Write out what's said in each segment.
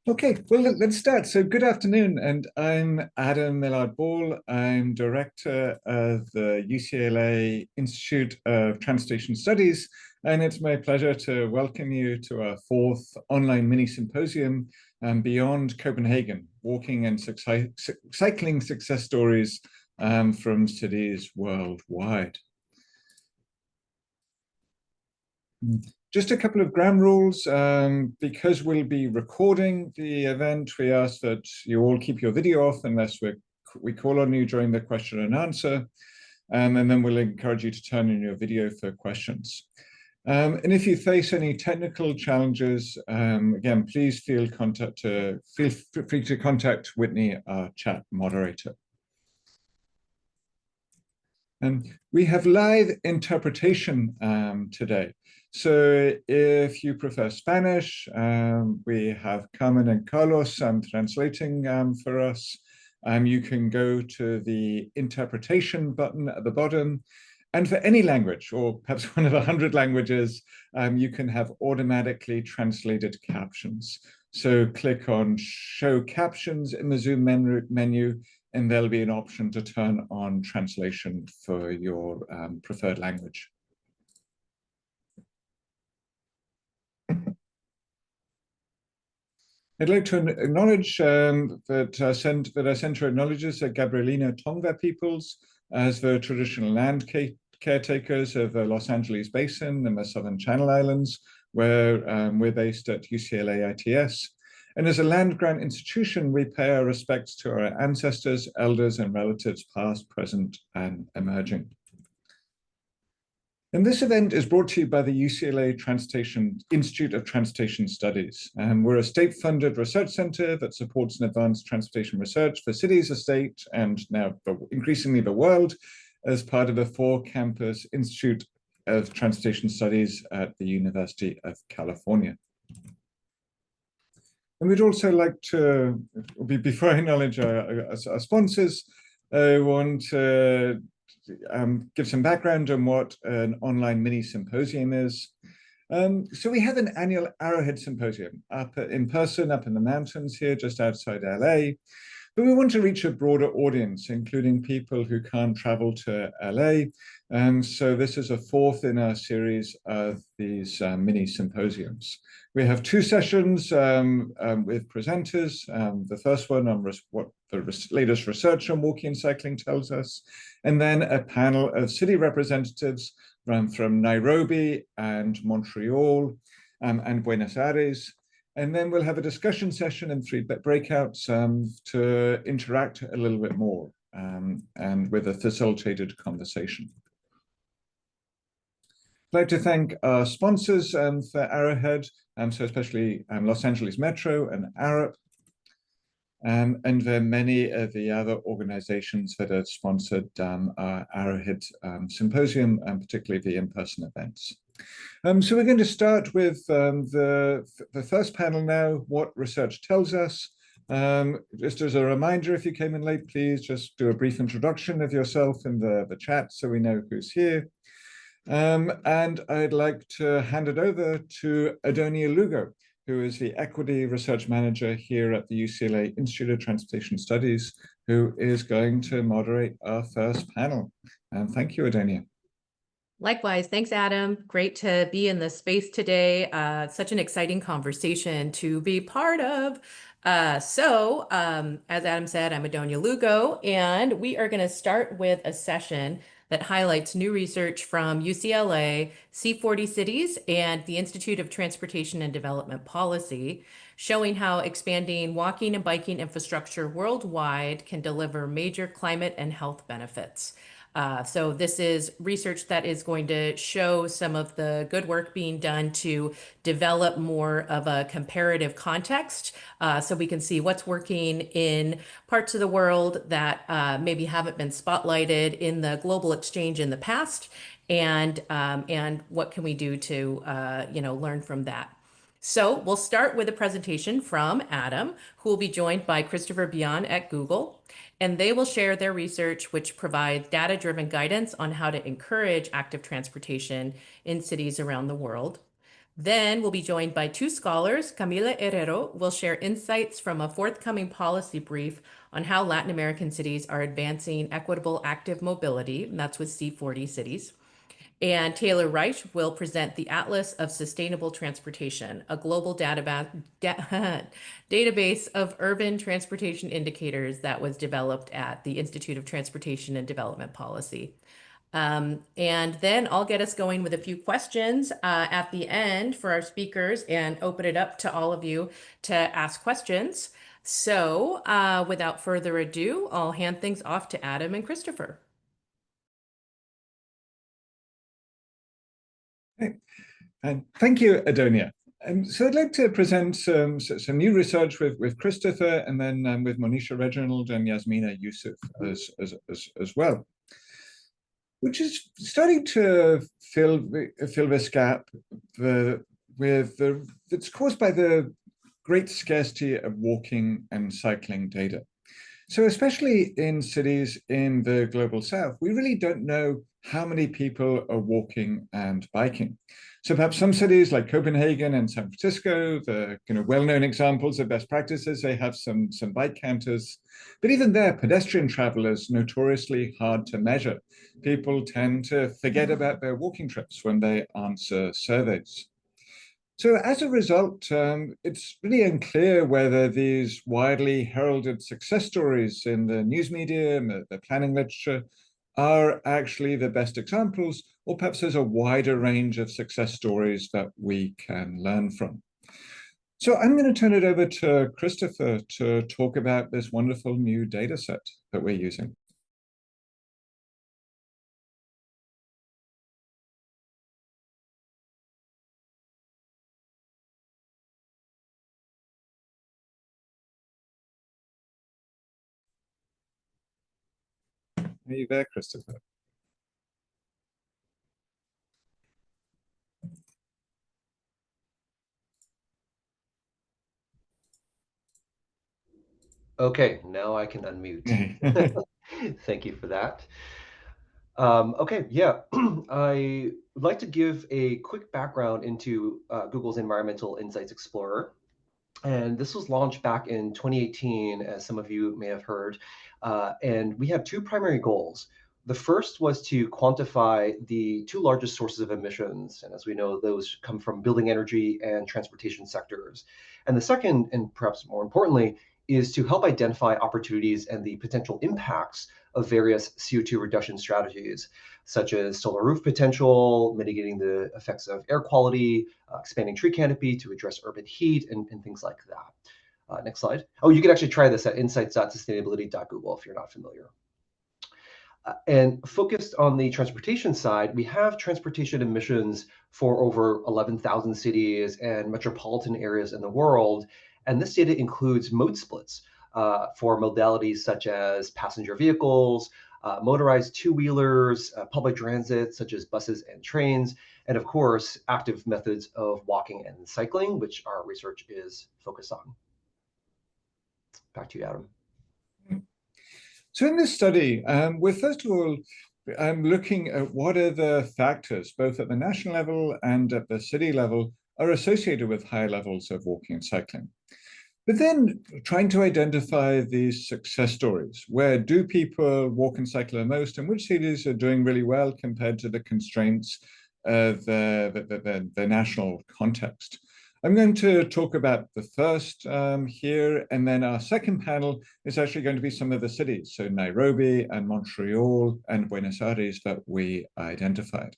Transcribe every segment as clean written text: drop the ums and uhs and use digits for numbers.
Okay, well, let's start. So, good afternoon, and I'm Adam Millard Ball. I'm director of the UCLA Institute of Transportation Studies, and it's my pleasure to welcome you to our fourth online mini symposium, Beyond Copenhagen, Walking and Cycling Success Stories from Cities Worldwide. Just a couple of ground rules. Because we'll be recording the event, we ask that you all keep your video off unless we call on you during the question and answer. And then we'll encourage you to turn on your video for questions. And if you face any technical challenges, again, please feel free to contact Whitney, our chat moderator. We have live interpretation today. So if you prefer Spanish, we have Carmen and Carlos translating for us. You can go to the interpretation button at the bottom. And for any language, or perhaps one of 100 languages, you can have automatically translated captions. So click on Show Captions in the Zoom menu, and there'll be an option to turn on translation for your preferred language. I'd like to acknowledge that our center acknowledges the Gabrielino Tongva peoples as the traditional land caretakers of the Los Angeles Basin and the Southern Channel Islands, where we're based at UCLA ITS. And as a land-grant institution, we pay our respects to our ancestors, elders, and relatives past, present, and emerging. And this event is brought to you by the UCLA Institute of Transportation Studies. We're a state-funded research center that supports and advanced transportation research for cities, the state, and now increasingly the world as part of a 4-campus Institute of Transportation Studies at the University of California. And we'd also like to, before I acknowledge our sponsors, I want to give some background on what an online mini symposium is. So we have an annual Arrowhead Symposium up in person, up in the mountains here, just outside LA. But we want to reach a broader audience, including people who can't travel to LA. So this is a fourth in our series of these mini symposiums. We have 2 sessions with presenters. The first one on what the latest research on walking and cycling tells us, and then a panel of city representatives from Nairobi and Montreal and Buenos Aires. And then we'll have a discussion session and 3 breakouts to interact a little bit more and with a facilitated conversation. I'd like to thank our sponsors for Arrowhead, so especially Los Angeles Metro and Arup, and then many of the other organizations that have sponsored our Arrowhead Symposium, and particularly the in-person events. So we're going to start with the first panel now, What Research Tells Us. Just as a reminder, if you came in late, please just do a brief introduction of yourself in the chat so we know who's here. And I'd like to hand it over to Adonia Lugo, who is the Equity Research Manager here at the UCLA Institute of Transportation Studies, who is going to moderate our first panel. Thank you, Adonia. Likewise. Thanks, Adam. Great to be in this space today. Such an exciting conversation to be part of. As Adam said, I'm Adonia Lugo, and we are going to start with a session that highlights new research from UCLA, C40 Cities, and the Institute of Transportation and Development Policy, showing how expanding walking and biking infrastructure worldwide can deliver major climate and health benefits. So this is research that is going to show some of the good work being done to develop more of a comparative context, so we can see what's working in parts of the world that maybe haven't been spotlighted in the global exchange in the past, and what can we do to learn from that. So we'll start with a presentation from Adam, who will be joined by Christopher Bion at Google, and they will share their research, which provides data-driven guidance on how to encourage active transportation in cities around the world. Then we'll be joined by two scholars. Camila Herrero will share insights from a forthcoming policy brief on how Latin American cities are advancing equitable active mobility, and that's with C40 cities. And Taylor Reich will present the Atlas of Sustainable Transportation, a global database of urban transportation indicators that was developed at the Institute of Transportation and Development Policy. And then I'll get us going with a few questions at the end for our speakers and open it up to all of you to ask questions. So without further ado, I'll hand things off to Adam and Christopher. And thank you, Adonia. So I'd like to present some new research with Christopher, and then with Monisha Reginald and Yasmina Yusuf as well, which is starting to fill this gap that's caused by the great scarcity of walking and cycling data. So especially in cities in the global south, we really don't know how many people are walking and biking. So perhaps some cities like Copenhagen and San Francisco, the well-known examples of best practices, they have some bike counters. But even there, pedestrian travel is notoriously hard to measure. People tend to forget about their walking trips when they answer surveys. So as a result, it's really unclear whether these widely heralded success stories in the news media and the planning literature are actually the best examples, or perhaps there's a wider range of success stories that we can learn from. So I'm going to turn it over to Christopher to talk about this wonderful new data set that we're using. Are you there, Christopher? Okay, now I can unmute. Thank you for that. Okay, yeah, I would like to give a quick background into Google's Environmental Insights Explorer. And this was launched back in 2018, as some of you may have heard. And we have two primary goals. The first was to quantify the two largest sources of emissions. And as we know, those come from building energy and transportation sectors. And the second, and perhaps more importantly, is to help identify opportunities and the potential impacts of various CO2 reduction strategies, such as solar roof potential, mitigating the effects of air quality, expanding tree canopy to address urban heat, and things like that. Next slide. Oh, you can actually try this at insights.sustainability.google if you're not familiar. And focused on the transportation side, we have transportation emissions for over 11,000 cities and metropolitan areas in the world. And this data includes mode splits for modalities such as passenger vehicles, motorized two-wheelers, public transit such as buses and trains, and of course, active methods of walking and cycling, which our research is focused on. Back to you, Adam. So in this study, we're first of all looking at what are the factors, both at the national level and at the city level, are associated with high levels of walking and cycling. But then trying to identify these success stories. Where do people walk and cycle the most, and which cities are doing really well compared to the constraints of the national context? I'm going to talk about the first here, and then our second panel is actually going to be some of the cities, so Nairobi and Montreal and Buenos Aires that we identified.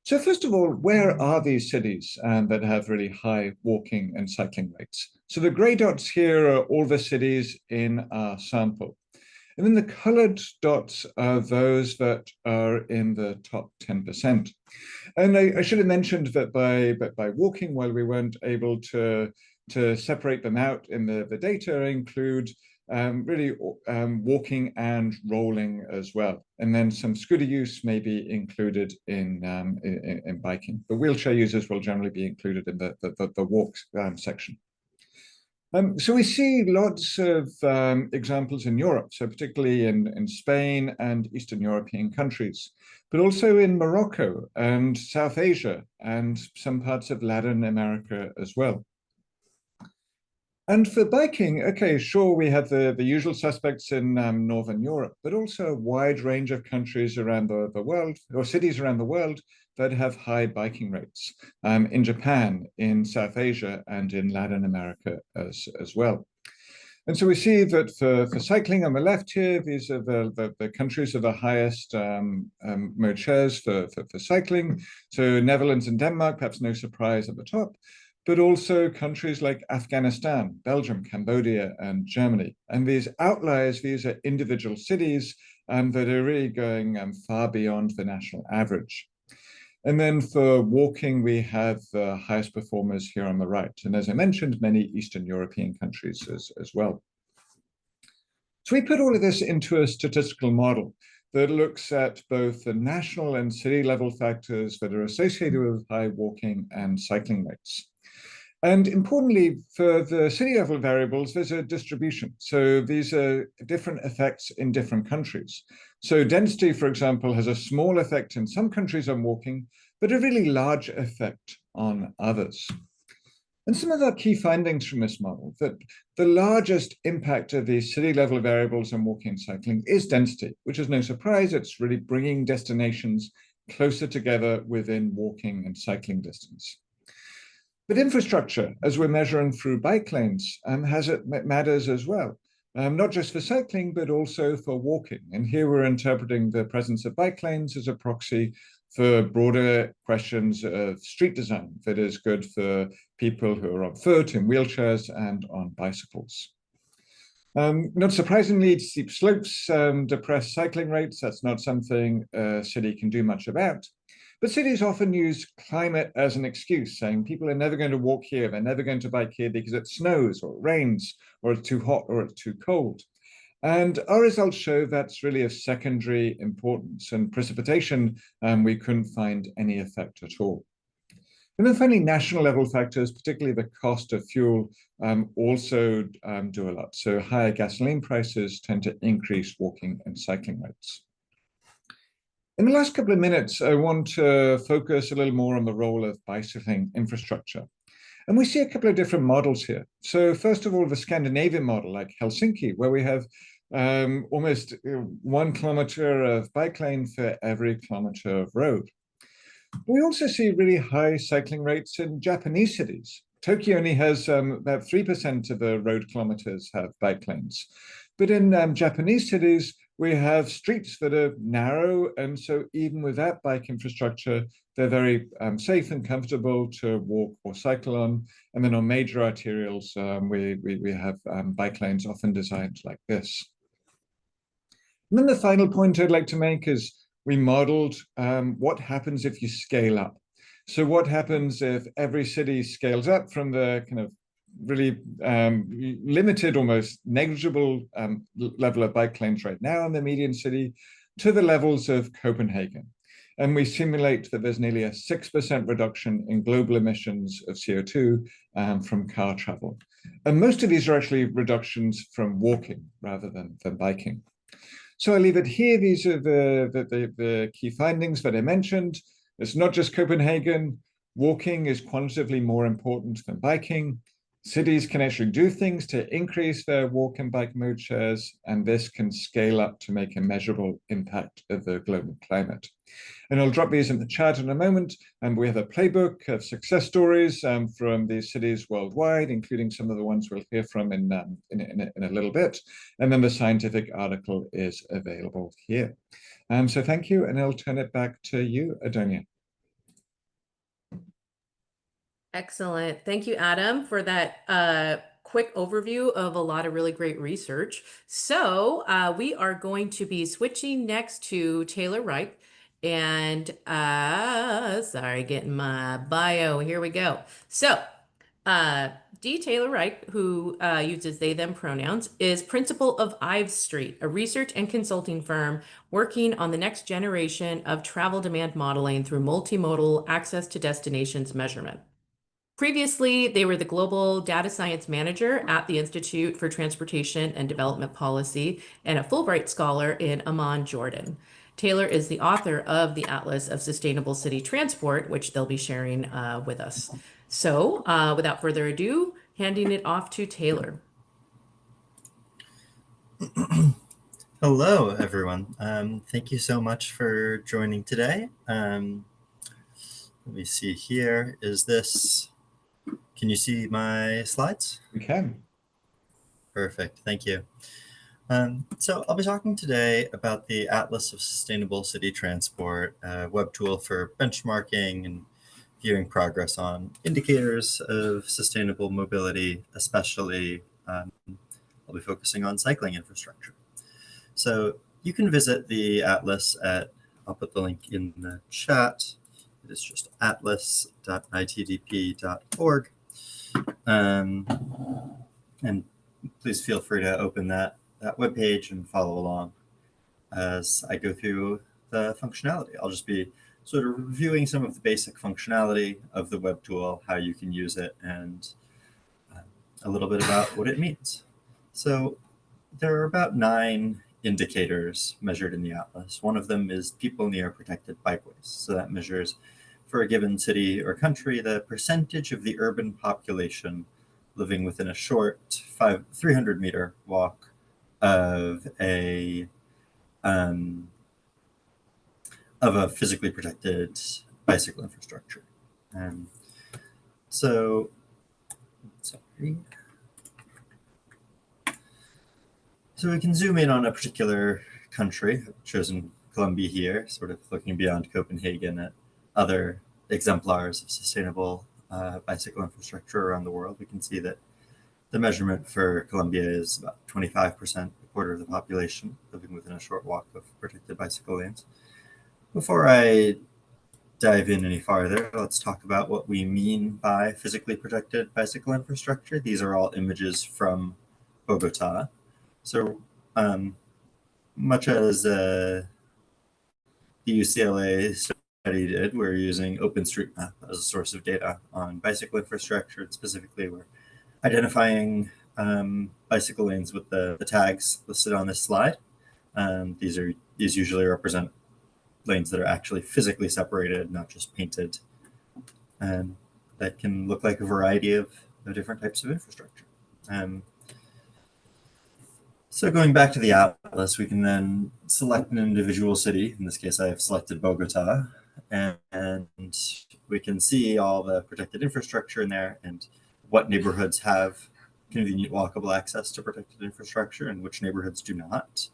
So first of all, where are these cities that have really high walking and cycling rates? So the gray dots here are all the cities in our sample. And then the colored dots are those that are in the top 10%. And I should have mentioned that by walking, while we weren't able to separate them out in the data, include really walking and rolling as well. And then some scooter use may be included in biking. The wheelchair users will generally be included in the walk section. So we see lots of examples in Europe, so particularly in Spain and Eastern European countries, but also in Morocco and South Asia and some parts of Latin America as well. And for biking, okay, sure, we have the usual suspects in Northern Europe, but also a wide range of countries around the world, or cities around the world, that have high biking rates, in Japan, in South Asia, and in Latin America as well. And so we see that for cycling on the left here, these are the countries with the highest mode shares for cycling. So Netherlands and Denmark, perhaps no surprise at the top, but also countries like Afghanistan, Belgium, Cambodia, and Germany. And these outliers, these are individual cities that are really going far beyond the national average. And then for walking, we have the highest performers here on the right. And as I mentioned, many Eastern European countries as well. So we put all of this into a statistical model that looks at both the national and city level factors that are associated with high walking and cycling rates. And importantly, for the city level variables, there's a distribution. So these are different effects in different countries. So density, for example, has a small effect in some countries on walking, but a really large effect on others. And some of our key findings from this model, that the largest impact of these city level variables on walking and cycling is density, which is no surprise. It's really bringing destinations closer together within walking and cycling distance. But infrastructure, as we're measuring through bike lanes, matters as well, not just for cycling, but also for walking. And here we're interpreting the presence of bike lanes as a proxy for broader questions of street design that is good for people who are on foot, in wheelchairs, and on bicycles. Not surprisingly, steep slopes depress cycling rates. That's not something a city can do much about. But cities often use climate as an excuse, saying people are never going to walk here, they're never going to bike here because it snows or it rains or it's too hot or it's too cold. And our results show that's really of secondary importance. And precipitation, we couldn't find any effect at all. And then finally, national level factors, particularly the cost of fuel, also do a lot. So higher gasoline prices tend to increase walking and cycling rates. In the last couple of minutes, I want to focus a little more on the role of bicycling infrastructure. And we see a couple of different models here. So first of all, the Scandinavian model, like Helsinki, where we have almost 1 kilometer of bike lane for every kilometer of road. We also see really high cycling rates in Japanese cities. Tokyo only has about 3% of the road kilometers have bike lanes. But in Japanese cities, we have streets that are narrow, and so even with that bike infrastructure, they're very safe and comfortable to walk or cycle on. And then on major arterials, we have bike lanes often designed like this. And then the final point I'd like to make is we modeled what happens if you scale up. So what happens if every city scales up from the kind of really limited, almost negligible level of bike lanes right now in the median city to the levels of Copenhagen. And we simulate that there's nearly a 6% reduction in global emissions of CO2 from car travel. And most of these are actually reductions from walking rather than biking. So I leave it here. These are the key findings that I mentioned. It's not just Copenhagen. Walking is quantitatively more important than biking. Cities can actually do things to increase their walk and bike mode shares, and this can scale up to make a measurable impact of the global climate. And I'll drop these in the chat in a moment. And we have a playbook of success stories from these cities worldwide, including some of the ones we'll hear from in a little bit. And then the scientific article is available here. So thank you, and I'll turn it back to you, Adonia. Excellent. Thank you, Adam, for that quick overview of a lot of really great research. So we are going to be switching next to Taylor Wright. And sorry, getting my bio. Here we go. So D. Taylor Wright, who uses they, them pronouns, is principal of Ives Street, a research and consulting firm working on the next generation of travel demand modeling through multimodal access to destinations measurement. Previously, they were the Global Data Science Manager at the Institute for Transportation and Development Policy and a Fulbright Scholar in Amman, Jordan. Taylor is the author of the Atlas of Sustainable City Transport, which they'll be sharing with us. So without further ado, handing it off to Taylor. Hello, everyone. Thank you so much for joining today. Let me see here. Can you see my slides? We can. Perfect. Thank you. So I'll be talking today about the Atlas of Sustainable City Transport, a web tool for benchmarking and viewing progress on indicators of sustainable mobility, especially I'll be focusing on cycling infrastructure. So you can visit the Atlas I'll put the link in the chat. It is just atlas.itdp.org. And please feel free to open that webpage and follow along as I go through the functionality. I'll just be sort of reviewing some of the basic functionality of the web tool, how you can use it, and a little bit about what it means. So there are about 9 indicators measured in the Atlas. One of them is people near protected bikeways. So that measures for a given city or country the percentage of the urban population living within a short 300-meter walk of a physically protected bicycle infrastructure. So we can zoom in on a particular country. I've chosen Colombia here, sort of looking beyond Copenhagen at other exemplars of sustainable bicycle infrastructure around the world. We can see that the measurement for Colombia is about 25%, a quarter of the population living within a short walk of protected bicycle lanes. Before I dive in any farther, let's talk about what we mean by physically protected bicycle infrastructure. These are all images from Bogota. So much as the UCLA study did, we're using OpenStreetMap as a source of data on bicycle infrastructure. And specifically, we're identifying bicycle lanes with the tags listed on this slide. These usually represent lanes that are actually physically separated, not just painted, and that can look like a variety of different types of infrastructure. So going back to the Atlas, we can then select an individual city. In this case, I have selected Bogota, and we can see all the protected infrastructure in there and what neighborhoods have convenient walkable access to protected infrastructure and which neighborhoods do not.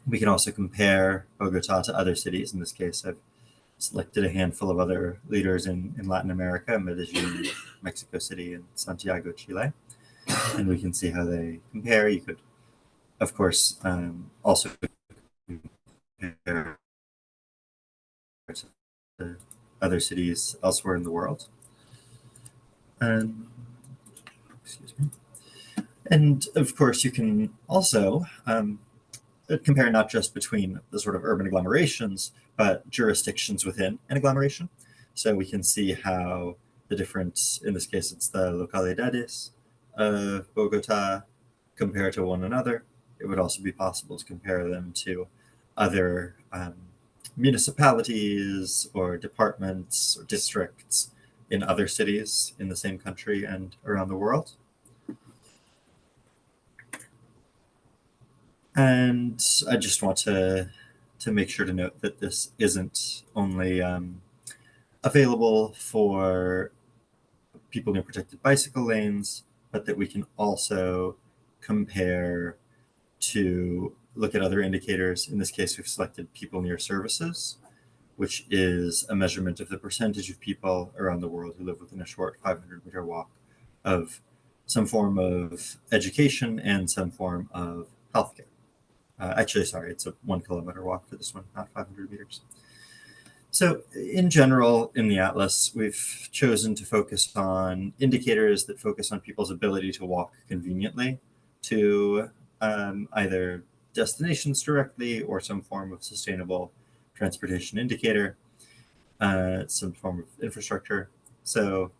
We can also compare Bogota to other cities. In this case, I've selected a handful of other leaders in Latin America, Medellin, Mexico City, and Santiago, Chile. And we can see how they compare. You could, of course, also compare to other cities elsewhere in the world. Excuse me. And of course, you can also compare not just between the sort of urban agglomerations, but jurisdictions within an agglomeration. So we can see how the different, in this case, it's the localidades of Bogota compare to one another. It would also be possible to compare them to other municipalities or departments or districts in other cities in the same country and around the world. And I just want to make sure to note that this isn't only available for people near protected bicycle lanes, but that we can also compare to look at other indicators. In this case, we've selected people near services, which is a measurement of the percentage of people around the world who live within a short 500-meter walk of some form of education and some form of healthcare. Actually, sorry, it's a 1 kilometer walk for this one, not 500 meters. So in general, in the Atlas, we've chosen to focus on indicators that focus on people's ability to walk conveniently to either destinations directly or some form of sustainable transportation indicator, some form of infrastructure. So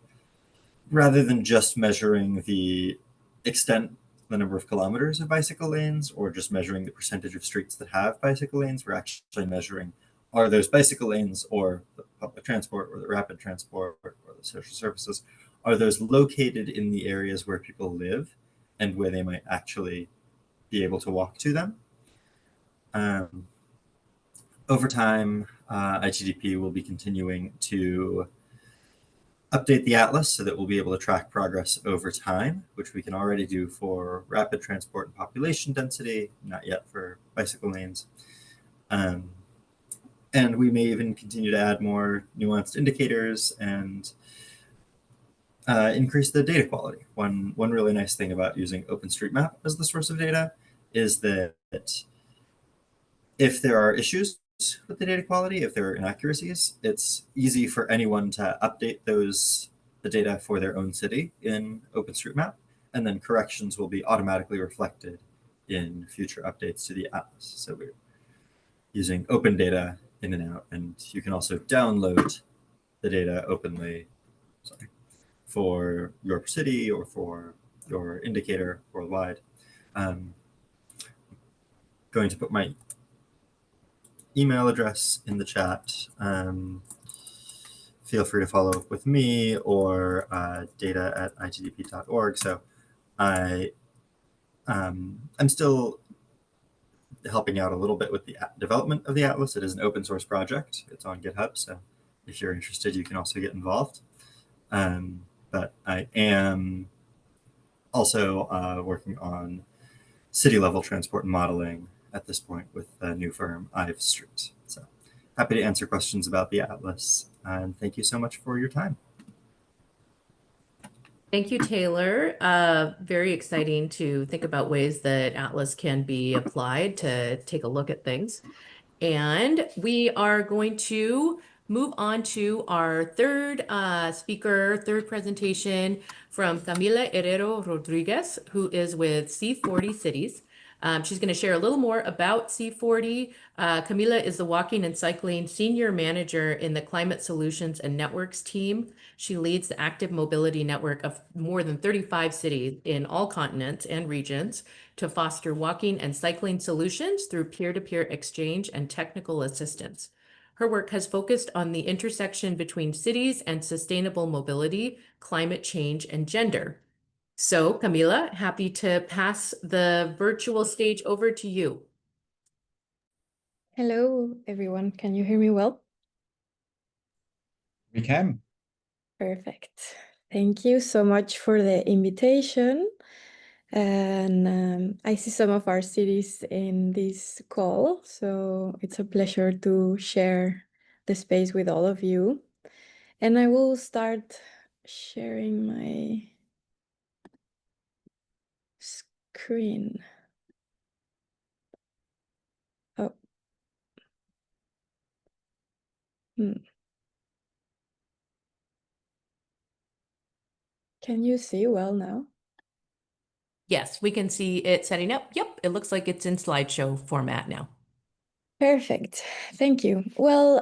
rather than just measuring the extent, the number of kilometers of bicycle lanes, or just measuring the percentage of streets that have bicycle lanes, we're actually measuring, are those bicycle lanes or the public transport or the rapid transport or the social services, are those located in the areas where people live and where they might actually be able to walk to them. Over time, ITDP will be continuing to update the atlas so that we'll be able to track progress over time, which we can already do for rapid transport and population density, not yet for bicycle lanes. And we may even continue to add more nuanced indicators and increase the data quality. One really nice thing about using OpenStreetMap as the source of data is that if there are issues with the data quality, if there are inaccuracies, it's easy for anyone to update the data for their own city in OpenStreetMap, and then corrections will be automatically reflected in future updates to the atlas. So we're using open data in and out, and you can also download the data openly for your city or for your indicator worldwide. Going to put my email address in the chat. Feel free to follow up with me or data@itdp.org. So I'm still helping out a little bit with the development of the atlas. It is an open source project. It's on GitHub. So if you're interested, you can also get involved. But I am also working on city level transport modeling at this point with a new firm, IveStreet. So happy to answer questions about the atlas, and thank you so much for your time. Thank you, Taylor. Very exciting to think about ways that Atlas can be applied to take a look at things. And we are going to move on to our third third presentation from Camila Herrero Rodriguez, who is with C40 Cities. She's going to share a little more about C40. Camila is the Walking and Cycling Senior Manager in the Climate Solutions and Networks team. She leads the active mobility network of more than 35 cities in all continents and regions to foster walking and cycling solutions through peer-to-peer exchange and technical assistance. Her work has focused on the intersection between cities and sustainable mobility, climate change, and gender. So, Camila, happy to pass the virtual stage over to you. Hello, everyone. Can you hear me well? We can. Perfect. Thank you so much for the invitation. And I see some of our cities in this call, so it's a pleasure to share the space with all of you. And I will start sharing my screen. Oh. Can you see well now? Yes, we can see it setting up. Yep, it looks like it's in slideshow format now. Perfect. Thank you. Well,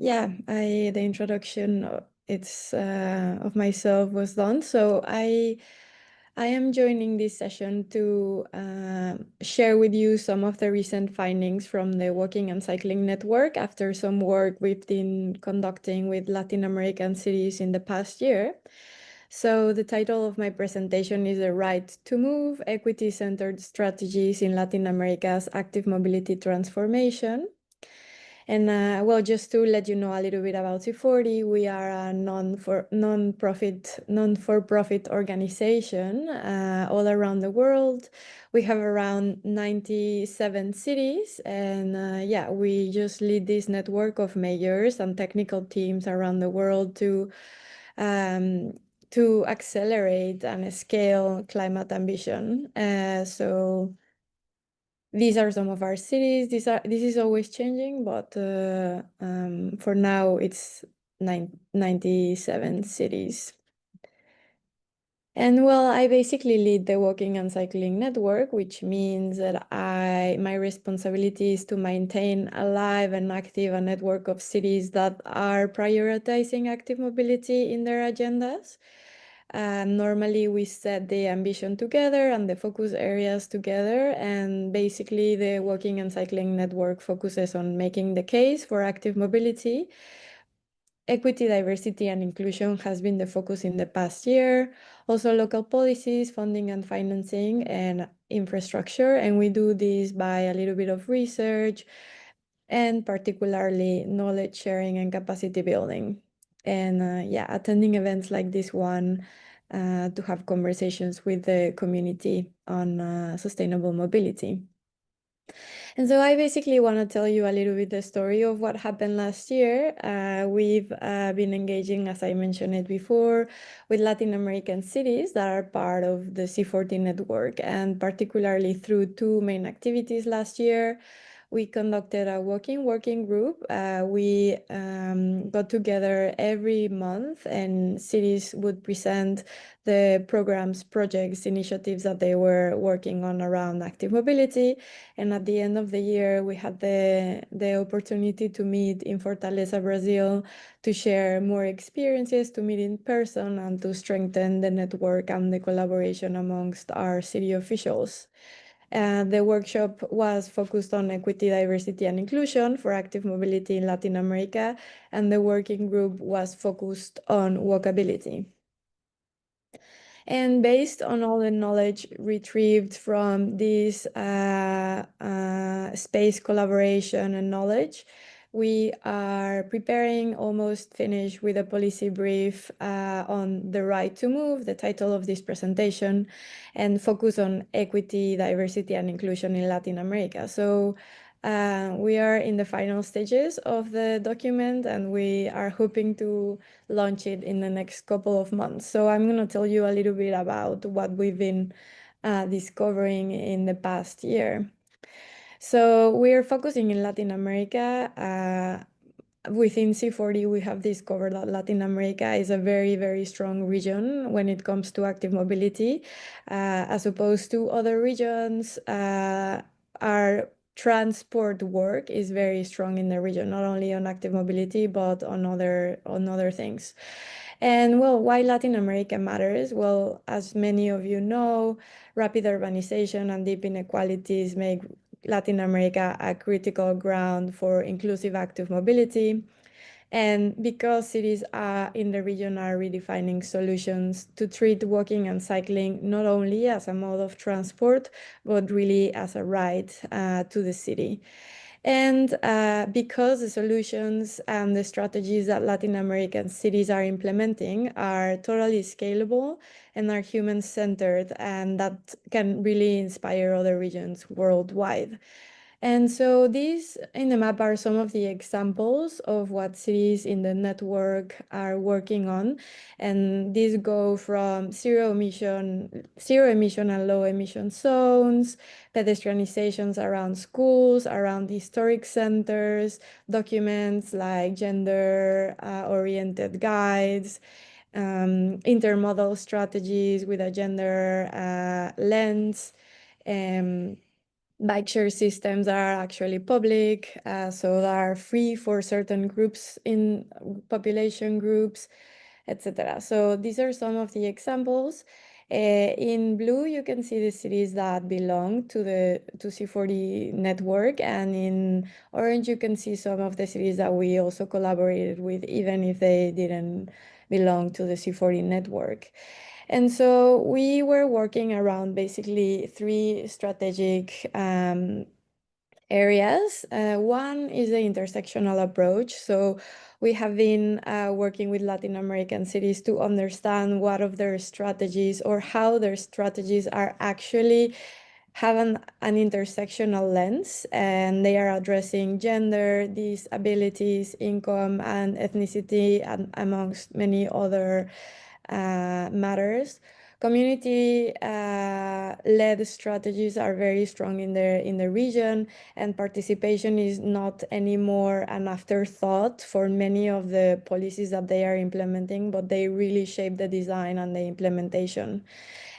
yeah, the introduction of myself was done. So I am joining this session to share with you some of the recent findings from the Walking and Cycling Network after some work we've been conducting with Latin American cities in the past year. So the title of my presentation is The Right to Move, Equity-Centered Strategies in Latin America's Active Mobility Transformation. And well, just to let you know a little bit about C40, we are a non-for-profit organization all around the world. We have around 97 cities, and yeah, we just lead this network of mayors and technical teams around the world to accelerate and scale climate ambition. So these are some of our cities. This is always changing, but for now it's 97 cities. And well, I basically lead the walking and cycling network, which means that my responsibility is to maintain alive and active a network of cities that are prioritizing active mobility in their agendas. Normally, we set the ambition together and the focus areas together, and basically the walking and cycling network focuses on making the case for active mobility. Equity, diversity, and inclusion has been the focus in the past year. Also, local policies, funding and financing, and infrastructure. And we do this by a little bit of research and particularly knowledge sharing and capacity building. And yeah, attending events like this one to have conversations with the community on sustainable mobility. And so I basically want to tell you a little bit the story of what happened last year. We've been engaging, as I mentioned it before, with Latin American cities that are part of the C40 network, and particularly through two main activities last year. We conducted a working group. We got together every month, and cities would present the programs, projects, initiatives that they were working on around active mobility. And at the end of the year, we had the opportunity to meet in Fortaleza, Brazil, to share more experiences, to meet in person, and to strengthen the network and the collaboration amongst our city officials. The workshop was focused on equity, diversity, and inclusion for active mobility in Latin America, and the working group was focused on walkability. And based on all the knowledge retrieved from this space collaboration and knowledge, we are preparing, almost finished with a policy brief on the right to move, the title of this presentation, and focus on equity, diversity, and inclusion in Latin America. So we are in the final stages of the document, and we are hoping to launch it in the next couple of months. So I'm going to tell you a little bit about what we've been discovering in the past year. So we're focusing in Latin America. Within C40, we have discovered that Latin America is a very, very strong region when it comes to active mobility, as opposed to other regions. Our transport work is very strong in the region, not only on active mobility, but on other things. And well, why Latin America matters? Well, as many of you know, rapid urbanization and deep inequalities make Latin America a critical ground for inclusive active mobility. And because cities in the region are redefining solutions to treat walking and cycling not only as a mode of transport, but really as a right to the city. And because the solutions and the strategies that Latin American cities are implementing are totally scalable and are human-centered, and that can really inspire other regions worldwide. And so these in the map are some of the examples of what cities in the network are working on. And these go from zero emission and low emission zones, pedestrianizations around schools, around historic centers, documents like gender oriented guides, intermodal strategies with a gender lens, bike share systems that are actually public, so that are free for certain groups in population groups, etc. So these are some of the examples. In blue, you can see the cities that belong to the C40 network, and in orange, you can see some of the cities that we also collaborated with, even if they didn't belong to the C40 network. And so we were working around basically three strategic areas. One is the intersectional approach. So we have been working with Latin American cities to understand what of their strategies or how their strategies are actually have an intersectional lens, and they are addressing gender, disabilities, income, and ethnicity, and amongst many other matters. community led strategies are very strong in the region, and participation is not anymore an afterthought for many of the policies that they are implementing, but they really shape the design and the implementation.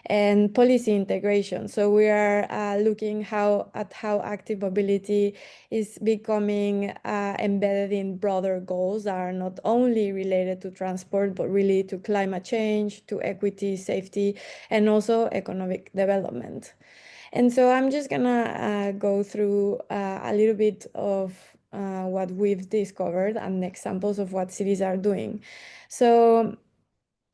And policy integration. So we are looking at how active mobility is becoming embedded in broader goals that are not only related to transport, but really to climate change, to equity, safety, and also economic development. And so I'm just gonna go through a little bit of what we've discovered and examples of what cities are doing. So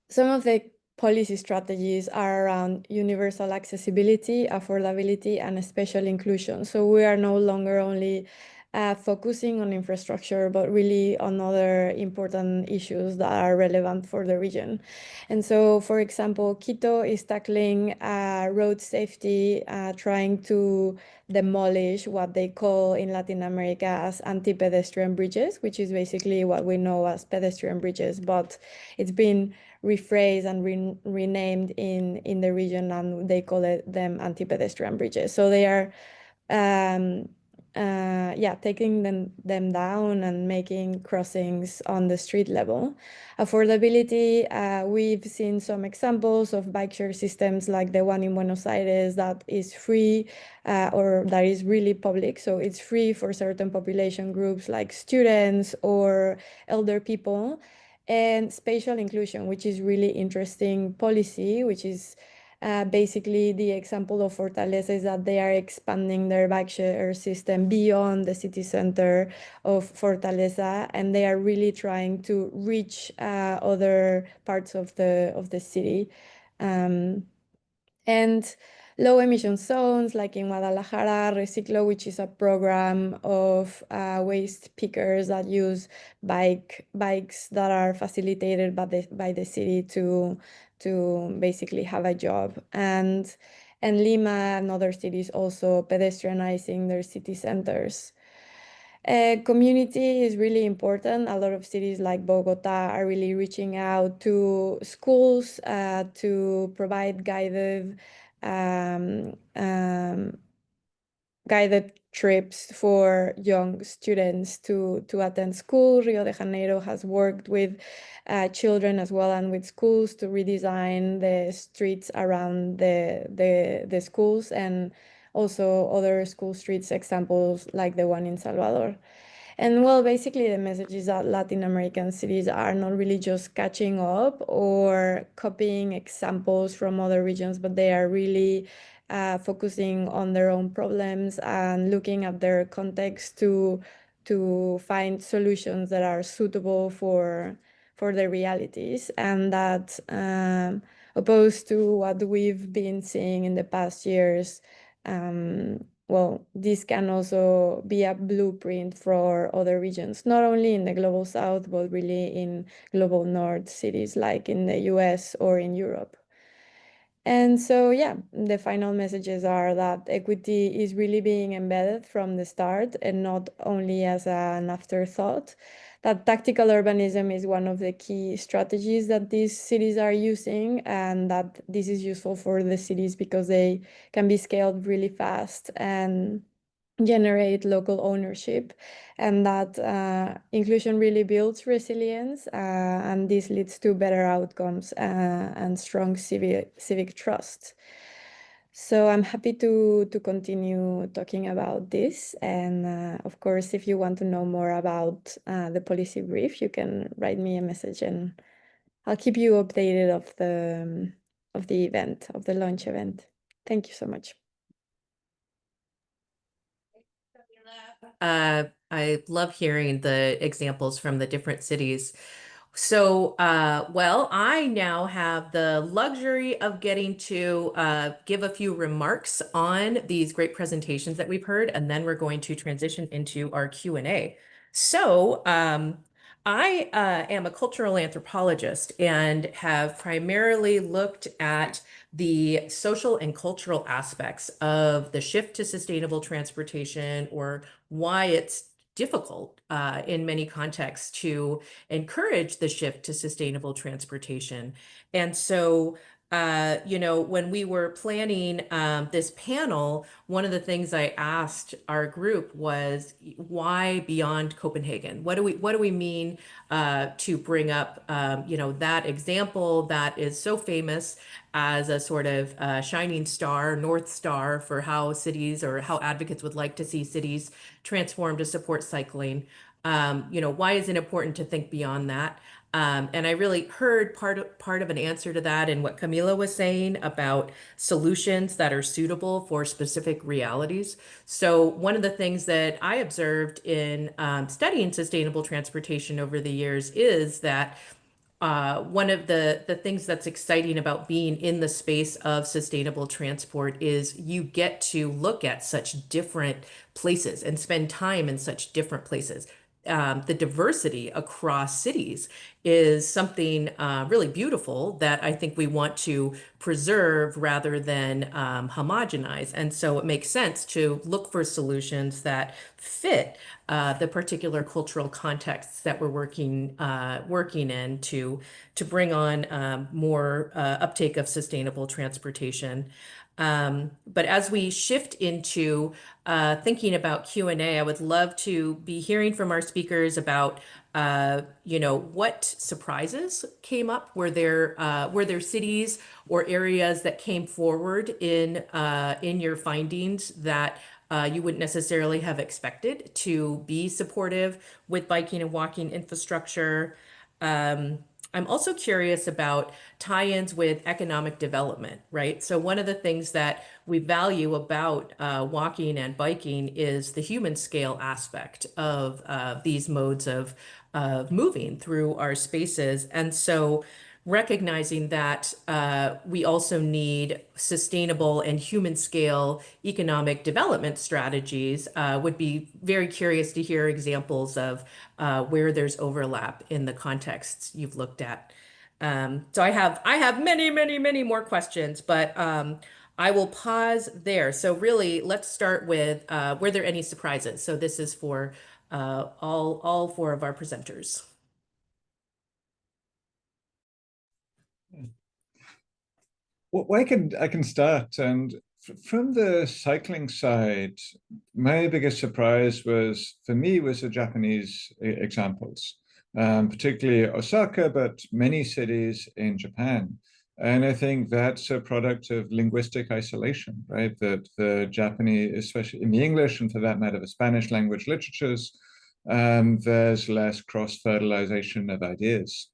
some of the policy strategies are around universal accessibility, affordability, and spatial inclusion. So we are no longer only focusing on infrastructure, but really on other important issues that are relevant for the region. And so, for example, Quito is tackling road safety, trying to demolish what they call in Latin America as anti-pedestrian bridges, which is basically what we know as pedestrian bridges, but it's been rephrased and renamed in the region, and they call them anti-pedestrian bridges. So they are taking them down and making crossings on the street level. Affordability, we've seen some examples of bike share systems like the one in Buenos Aires that is free or that is really public. So it's free for certain population groups like students or elder people. And spatial inclusion, which is really interesting policy, which is basically the example of Fortaleza is that they are expanding their bike share system beyond the city center of Fortaleza, and they are really trying to reach other parts of the city. And low emission zones, like in Guadalajara, Reciclo, which is a program of waste pickers that use bikes that are facilitated by the city to basically have a job. And Lima and other cities also pedestrianizing their city centers. Community is really important. A lot of cities like Bogota are really reaching out to schools to provide guided trips for young students to attend school. Rio de Janeiro has worked with children as well and with schools to redesign the streets around the schools, and also other school streets examples like the one in Salvador. And well, basically the message is that Latin American cities are not really just catching up or copying examples from other regions, but they are really focusing on their own problems and looking at their context to find solutions that are suitable for their realities, and that opposed to what we've been seeing in the past years. Well, this can also be a blueprint for other regions, not only in the global south, but really in global north cities like in the US or in Europe. And so, yeah, the final messages are that equity is really being embedded from the start and not only as an afterthought. That tactical urbanism is one of the key strategies that these cities are using, and that this is useful for the cities because they can be scaled really fast and generate local ownership, and that inclusion really builds resilience, and this leads to better outcomes and strong civic trust. So I'm happy to continue talking about this, and of course, if you want to know more about the policy brief, you can write me a message, and I'll keep you updated of the event, of the launch event. Thank you so much. I love hearing the examples from the different cities. So, well, I now have the luxury of getting to give a few remarks on these great presentations that we've heard, and then we're going to transition into our Q&A. So, I am a cultural anthropologist and have primarily looked at the social and cultural aspects of the shift to sustainable transportation, or why it's difficult in many contexts to encourage the shift to sustainable transportation. And so When we were planning this panel, one of the things I asked our group was, why beyond Copenhagen? What do we mean to bring up, that example that is so famous as a sort of shining star, North Star for how cities or how advocates would like to see cities transform to support cycling. Why is it important to think beyond that? And I really heard part of an answer to that in what Camila was saying about solutions that are suitable for specific realities. So one of the things that I observed in studying sustainable transportation over the years is that one of the things that's exciting about being in the space of sustainable transport is you get to look at such different places and spend time in such different places. The diversity across cities is something really beautiful that I think we want to preserve rather than homogenize. And so it makes sense to look for solutions that fit the particular cultural contexts that we're working in to bring on more uptake of sustainable transportation. But as we shift into thinking about Q&A, I would love to be hearing from our speakers about what surprises came up. Were there cities or areas that came forward in your findings that you wouldn't necessarily have expected to be supportive with biking and walking infrastructure? I'm also curious about tie-ins with economic development, right? So one of the things that we value about walking and biking is the human scale aspect of these modes of moving through our spaces. And so recognizing that we also need sustainable and human scale economic development strategies, would be very curious to hear examples of where there's overlap in the contexts you've looked at. So I have many, many, many more questions, but I will pause there. So really, let's start with were there any surprises? So this is for all four of our presenters. Well, I can start. And from the cycling side, my biggest surprise for me was the Japanese examples, particularly Osaka, but many cities in Japan. And I think that's a product of linguistic isolation, right? That the Japanese, especially in the English and for that matter, the Spanish language literatures, there's less cross-fertilization of ideas.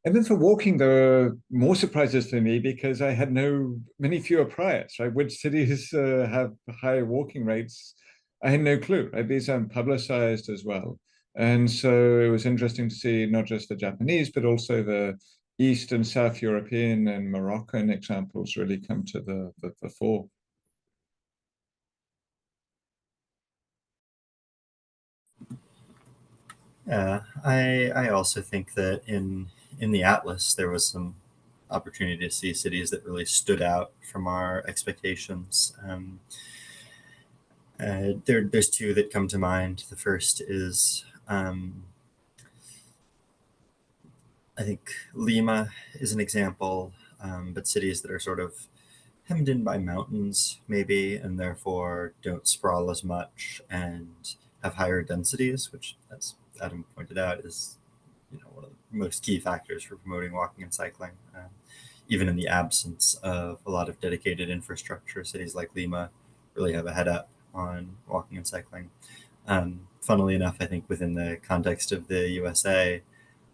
And then for walking, there were more surprises for me because I had many fewer priors, right? Which cities have high walking rates? I had no clue, right? These aren't publicized as well. And so it was interesting to see not just the Japanese, but also the East and South European and Moroccan examples really come to the fore. Yeah, I also think that in the Atlas there was some opportunity to see cities that really stood out from our expectations. There's two that come to mind. The first is I think Lima is an example, but cities that are sort of hemmed in by mountains, maybe, and therefore don't sprawl as much and have higher densities, which, as Adam pointed out, is one of the most key factors for promoting walking and cycling. Even in the absence of a lot of dedicated infrastructure, cities like Lima really have a head up on walking and cycling. Funnily enough, I think within the context of the USA,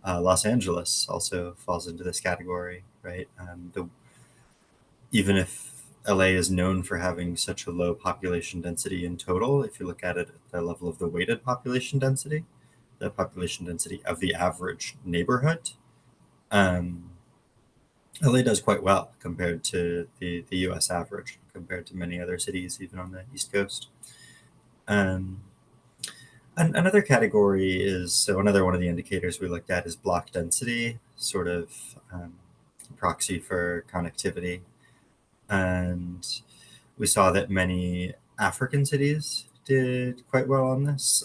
Los Angeles also falls into this category, right? Even if LA is known for having such a low population density in total, if you look at it at the level of the weighted population density, the population density of the average neighborhood, LA does quite well compared to the US average, compared to many other cities, even on the East Coast. Another category is, so another one of the indicators we looked at is block density, sort of proxy for connectivity. And we saw that many African cities did quite well on this.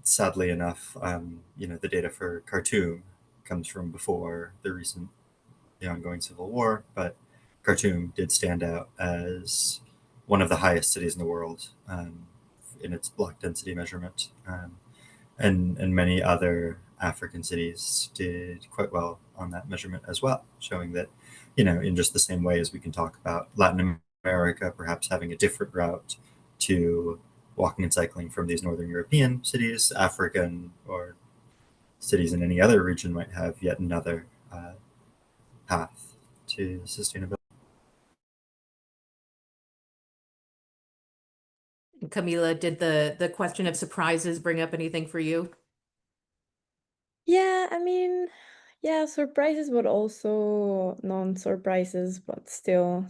Sadly enough, the data for Khartoum comes from before the ongoing civil war, but Khartoum did stand out as one of the highest cities in the world in its block density measurement. And many other African cities did quite well on that measurement as well, showing that, in just the same way as we can talk about Latin America perhaps having a different route to walking and cycling from these Northern European cities, African or cities in any other region might have yet another path to sustainability. Camila, did the question of surprises bring up anything for you? Yeah, I mean, yeah, surprises, but also non-surprises, but still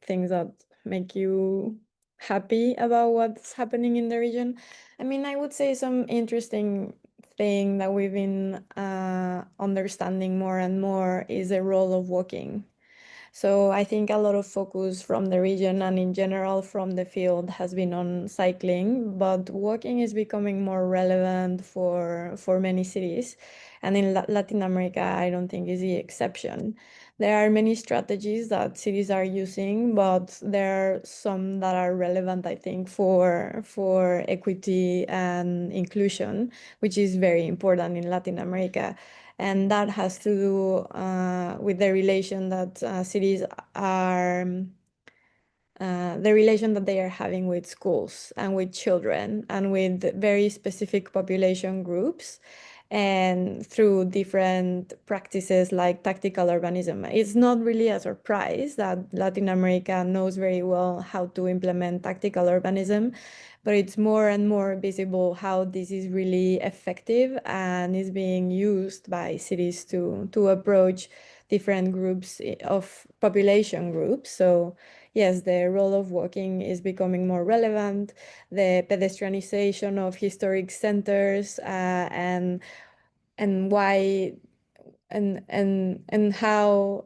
things that make you happy about what's happening in the region. I mean, I would say some interesting thing that we've been understanding more and more is the role of walking. So I think a lot of focus from the region and in general from the field has been on cycling, but walking is becoming more relevant for many cities. And in Latin America, I don't think is the exception. There are many strategies that cities are using, but there are some that are relevant, I think, for equity and inclusion, which is very important in Latin America. And that has to do with the relation that cities are, the relation that they are having with schools and with children and with very specific population groups and through different practices like tactical urbanism. It's not really a surprise that Latin America knows very well how to implement tactical urbanism, but it's more and more visible how this is really effective and is being used by cities to approach different groups of population groups. So yes, the role of walking is becoming more relevant. The pedestrianization of historic centers and why and how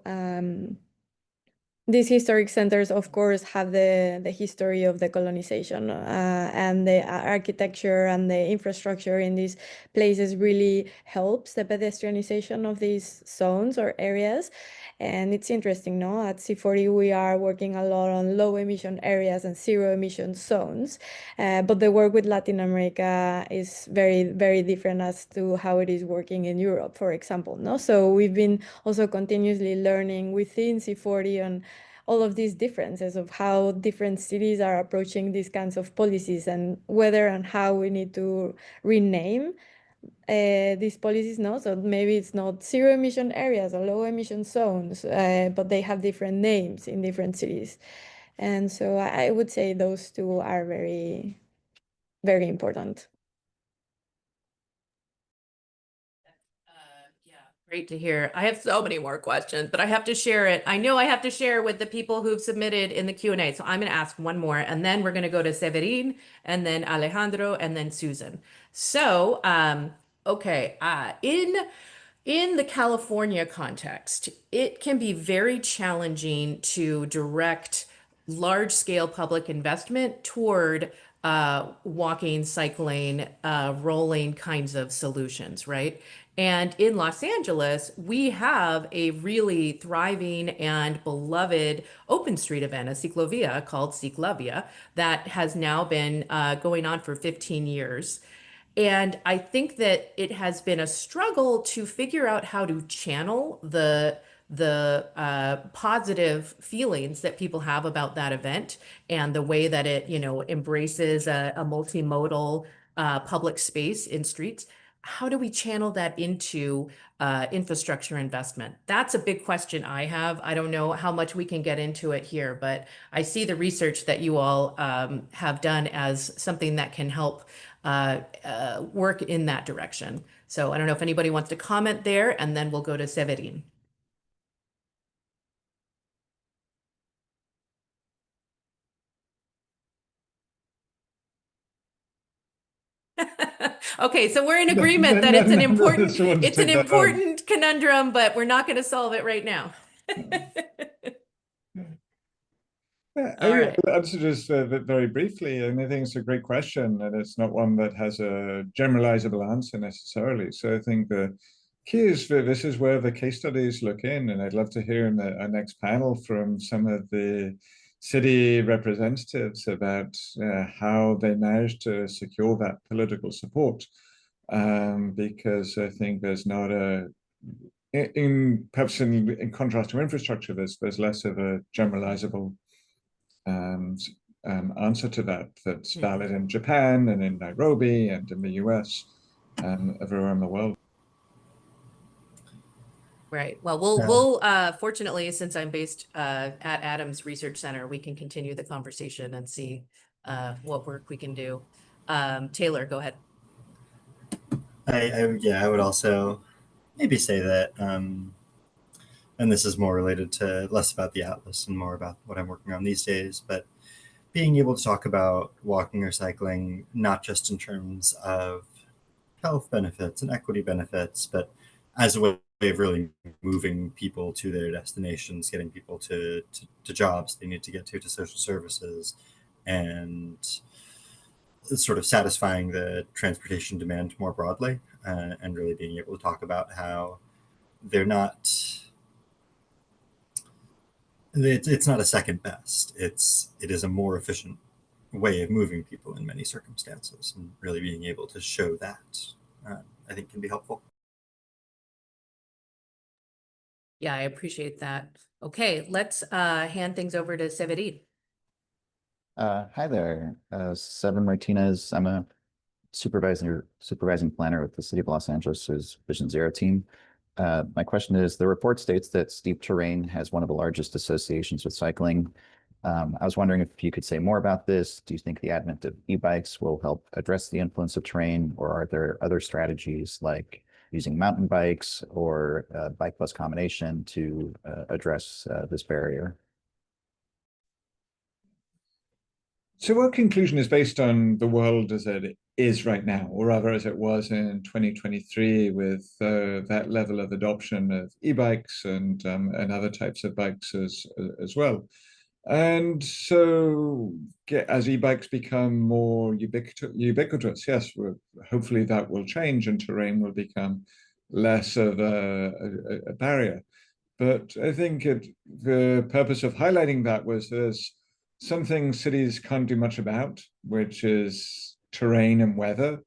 these historic centers, of course, have the history of the colonization and the architecture and the infrastructure in these places really helps the pedestrianization of these zones or areas. And it's interesting, no? At C40, we are working a lot on low emission areas and zero emission zones. But the work with Latin America is very, very different as to how it is working in Europe, for example, no? So we've been also continuously learning within C40 on all of these differences of how different cities are approaching these kinds of policies and whether and how we need to rename these policies, no? So maybe it's not zero emission areas or low emission zones, but they have different names in different cities. And so I would say those two are very, very important. Yeah, great to hear. I have so many more questions, but I have to share it. I know I have to share with the people who've submitted in the Q&A. So I'm going to ask one more, and then we're going to go to Severin, and then Alejandro, and then Susan. So, okay, in the California context, it can be very challenging to direct large-scale public investment toward walking, cycling, rolling kinds of solutions, right? And in Los Angeles, we have a really thriving and beloved open street event, a ciclovia called Ciclavia, that has now been going on for 15 years. And I think that it has been a struggle to figure out how to channel the positive feelings that people have about that event and the way that it, embraces a multimodal public space in streets. How do we channel that into infrastructure investment? That's a big question I have. I don't know how much we can get into it here, but I see the research that you all have done as something that can help work in that direction. So I don't know if anybody wants to comment there, and then we'll go to Severin. Okay, so we're in agreement that it's an important conundrum, but we're not going to solve it right now. All right. I'll answer just very briefly, and I think it's a great question, and it's not one that has a generalizable answer necessarily. So I think the key is that this is where the case studies look in, and I'd love to hear in our next panel from some of the city representatives about how they managed to secure that political support. Because I think there's not perhaps in contrast to infrastructure, there's less of a generalizable answer to that that's valid in Japan and in Nairobi and in the US and everywhere in the world. Right. Well, we'll fortunately, since I'm based at Adams Research Center, we can continue the conversation and see what work we can do. Taylor, go ahead. I would also maybe say that, and this is more related to less about the Atlas and more about what I'm working on these days, but being able to talk about walking or cycling, not just in terms of health benefits and equity benefits, but as a way of really moving people to their destinations, getting people to jobs they need to get to social services, and sort of satisfying the transportation demand more broadly, and really being able to talk about how they're not, it's not a second best. It is a more efficient way of moving people in many circumstances, and really being able to show that, I think, can be helpful. Yeah, I appreciate that. Okay, let's hand things over to Severin. Hi there, Severin Martinez. I'm a supervising planner with the City of Los Angeles' Vision Zero team. My question is, the report states that steep terrain has one of the largest associations with cycling. I was wondering if you could say more about this. Do you think the advent of e-bikes will help address the influence of terrain, or are there other strategies like using mountain bikes or bike bus combination to address this barrier? So our conclusion is based on the world as it is right now, or rather as it was in 2023, with that level of adoption of e-bikes and other types of bikes as well. And so as e-bikes become more ubiquitous, yes, hopefully that will change and terrain will become less of a barrier. But I think the purpose of highlighting that was there's something cities can't do much about, which is terrain and weather.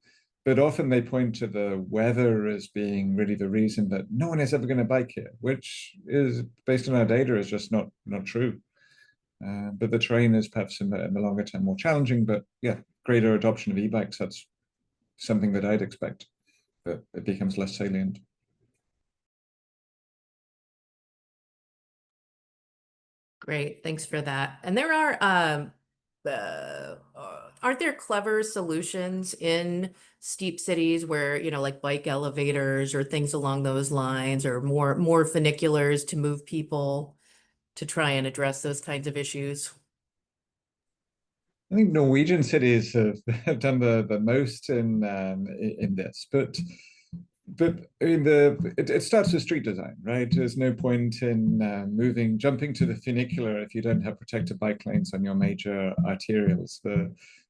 But often they point to the weather as being really the reason that no one is ever going to bike here, which is, based on our data, is just not true. But the terrain is perhaps in the longer term more challenging. But yeah, greater adoption of e-bikes, that's something that I'd expect, but it becomes less salient. Great, thanks for that. And there are, aren't there clever solutions in steep cities where, you know, like bike elevators or things along those lines, or more funiculars to move people to try and address those kinds of issues? I think Norwegian cities have done the most in this, but I mean it starts with street design, right? There's no point in jumping to the funicular if you don't have protected bike lanes on your major arterials.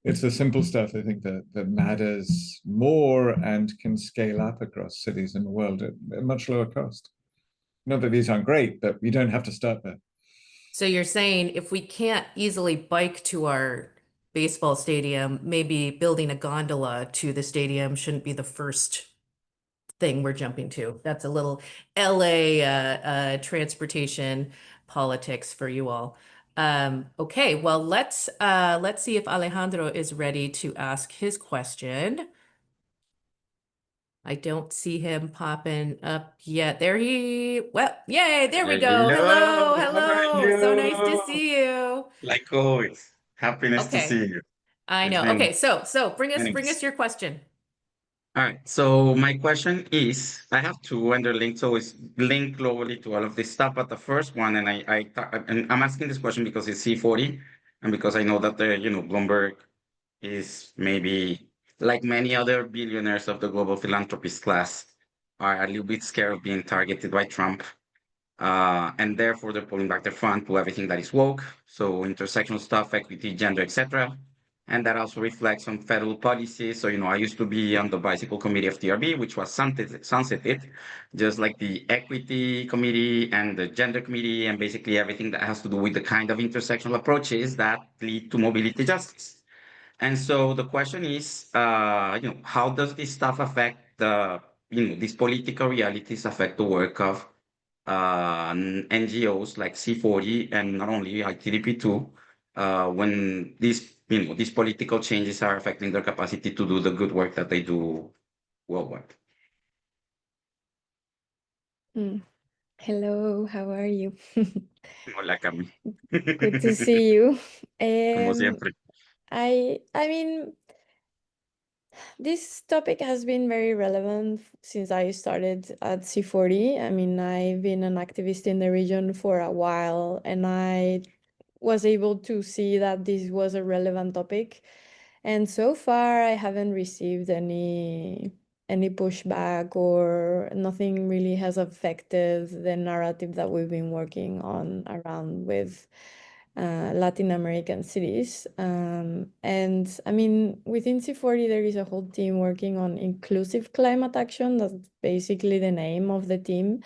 It's the simple stuff, I think, that matters more and can scale up across cities in the world at a much lower cost. Not that these aren't great, but you don't have to start there. So you're saying if we can't easily bike to our baseball stadium, maybe building a gondola to the stadium shouldn't be the first thing we're jumping to. That's a little LA transportation politics for you all. Okay, well, let's see if Alejandro is ready to ask his question. I don't see him popping up yet. Well, yay, there we go. Hello, hello. So nice to see you. Like always, happiness to Okay. see you. I It's know. been Okay, so bring us minutes. your question. All right. So my question is, I have two underlinked, so it's linked globally to all of this stuff. But the first one, and I'm asking this question because it's C40, and because I know that Bloomberg is maybe like many other billionaires of the global philanthropist class are a little bit scared of being targeted by Trump. And therefore they're pulling back their fund to everything that is woke. So intersectional stuff, equity, gender, etc. and that also reflects on federal policy. So, I used to be on the bicycle committee of TRB, which was sunsetted, just like the equity committee and the gender committee, and basically everything that has to do with the kind of intersectional approaches that lead to mobility justice. And so the question is, how does this stuff affect these political realities affect the work of NGOs like C40 and not only ITDP2 when these political changes are affecting their capacity to do the good work that they do worldwide. Hello, how are you? Hola, Cami. Good to see you. Como siempre. I mean, this topic has been very relevant since I started at C40. I mean, I've been an activist in the region for a while, and I was able to see that this was a relevant topic. And so far, I haven't received any pushback, or nothing really has affected the narrative that we've been working on around with Latin American cities. And I mean, within C40, there is a whole team working on inclusive climate action. That's basically the name of the team.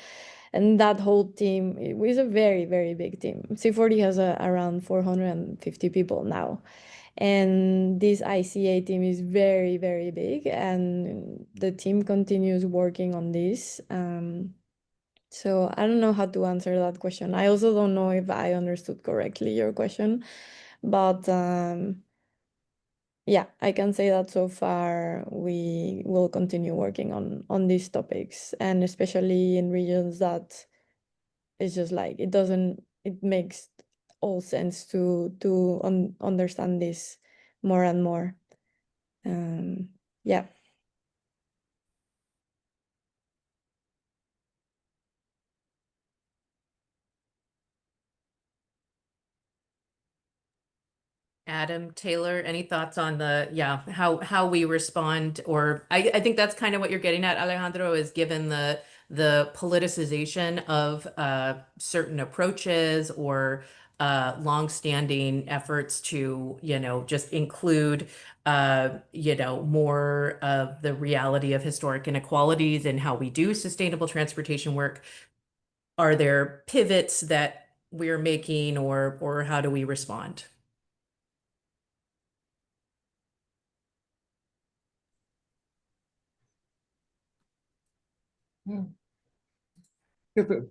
And that whole team is a very, very big team. C40 has around 450 people now. And this ICA team is very, very big, and the team continues working on this. So I don't know how to answer that question. I also don't know if I understood correctly your question, but yeah, I can say that so far we will continue working on these topics, and especially in regions that it's just like it makes all sense to understand this more and more. Yeah. Adam, Taylor, any thoughts on how we respond? Or I think that's kind of what you're getting at, Alejandro, is given the politicization of certain approaches or longstanding efforts to, just include more of the reality of historic inequalities and how we do sustainable transportation work. Are there pivots that we're making, or how do we respond? Yeah, but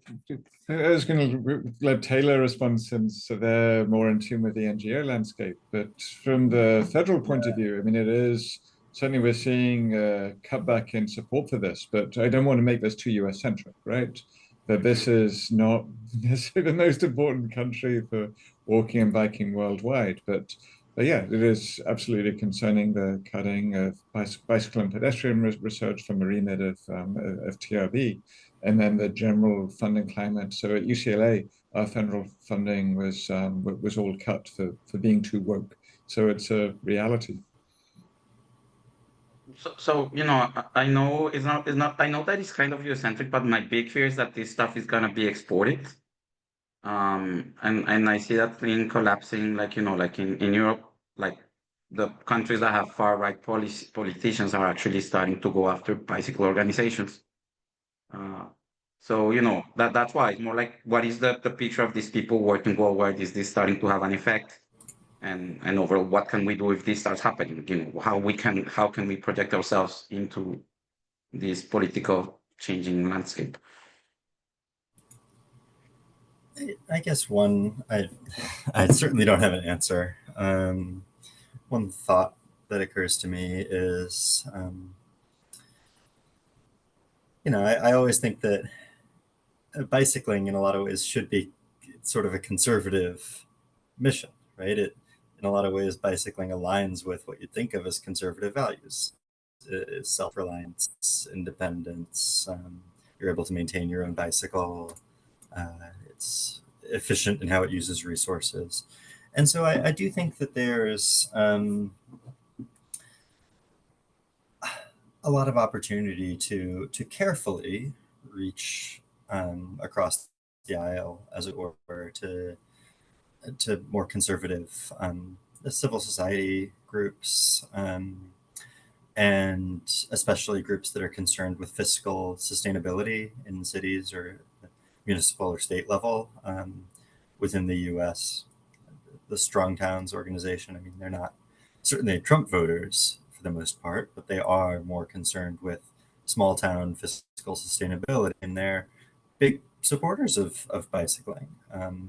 I was going to let Taylor respond since they're more in tune with the NGO landscape. But from the federal point of view, I mean, it is certainly we're seeing a cutback in support for this, but I don't want to make this too US centric, right? That this is not necessarily the most important country for walking and biking worldwide. But yeah, it is absolutely concerning the cutting of bicycle and pedestrian research from the remit of TRB, and then the general funding climate. So at UCLA, our federal funding was all cut for being too woke. So it's a reality. So I know it's not. I know that it's kind of Eurocentric, but my big fear is that this stuff is gonna be exported. And I see that thing collapsing, like like in Europe, like the countries that have far right politicians are actually starting to go after bicycle organizations. So that's why it's more like, what is the picture of these people working worldwide? Is this starting to have an effect? And overall, what can we do if this starts happening? How can we project ourselves into this political changing landscape? I guess I certainly don't have an answer. One thought that occurs to me is, I always think that bicycling in a lot of ways should be sort of a conservative mission, right? In a lot of ways, bicycling aligns with what you think of as conservative values. It's self-reliance, independence, you're able to maintain your own bicycle, it's efficient in how it uses resources. And so I do think that there's a lot of opportunity to carefully reach across the aisle, as it were, to more conservative civil society groups, and especially groups that are concerned with fiscal sustainability in cities or municipal or state level within the U.S. The Strong Towns organization, I mean, they're not certainly Trump voters for the most part, but they are more concerned with small town fiscal sustainability, and they're big supporters of bicycling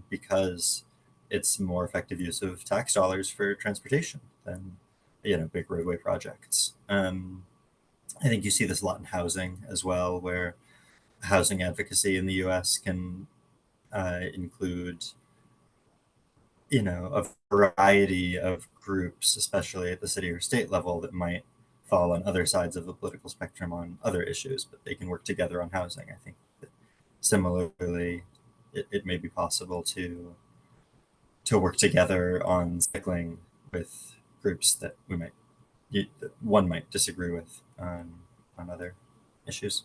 because it's more effective use of tax dollars for transportation than big roadway projects. I think you see this a lot in housing as well, where housing advocacy in the U.S. can include a variety of groups, especially at the city or state level, that might fall on other sides of the political spectrum on other issues, but they can work together on housing. I think that similarly, it may be possible to work together on cycling with groups that one might disagree with on other issues.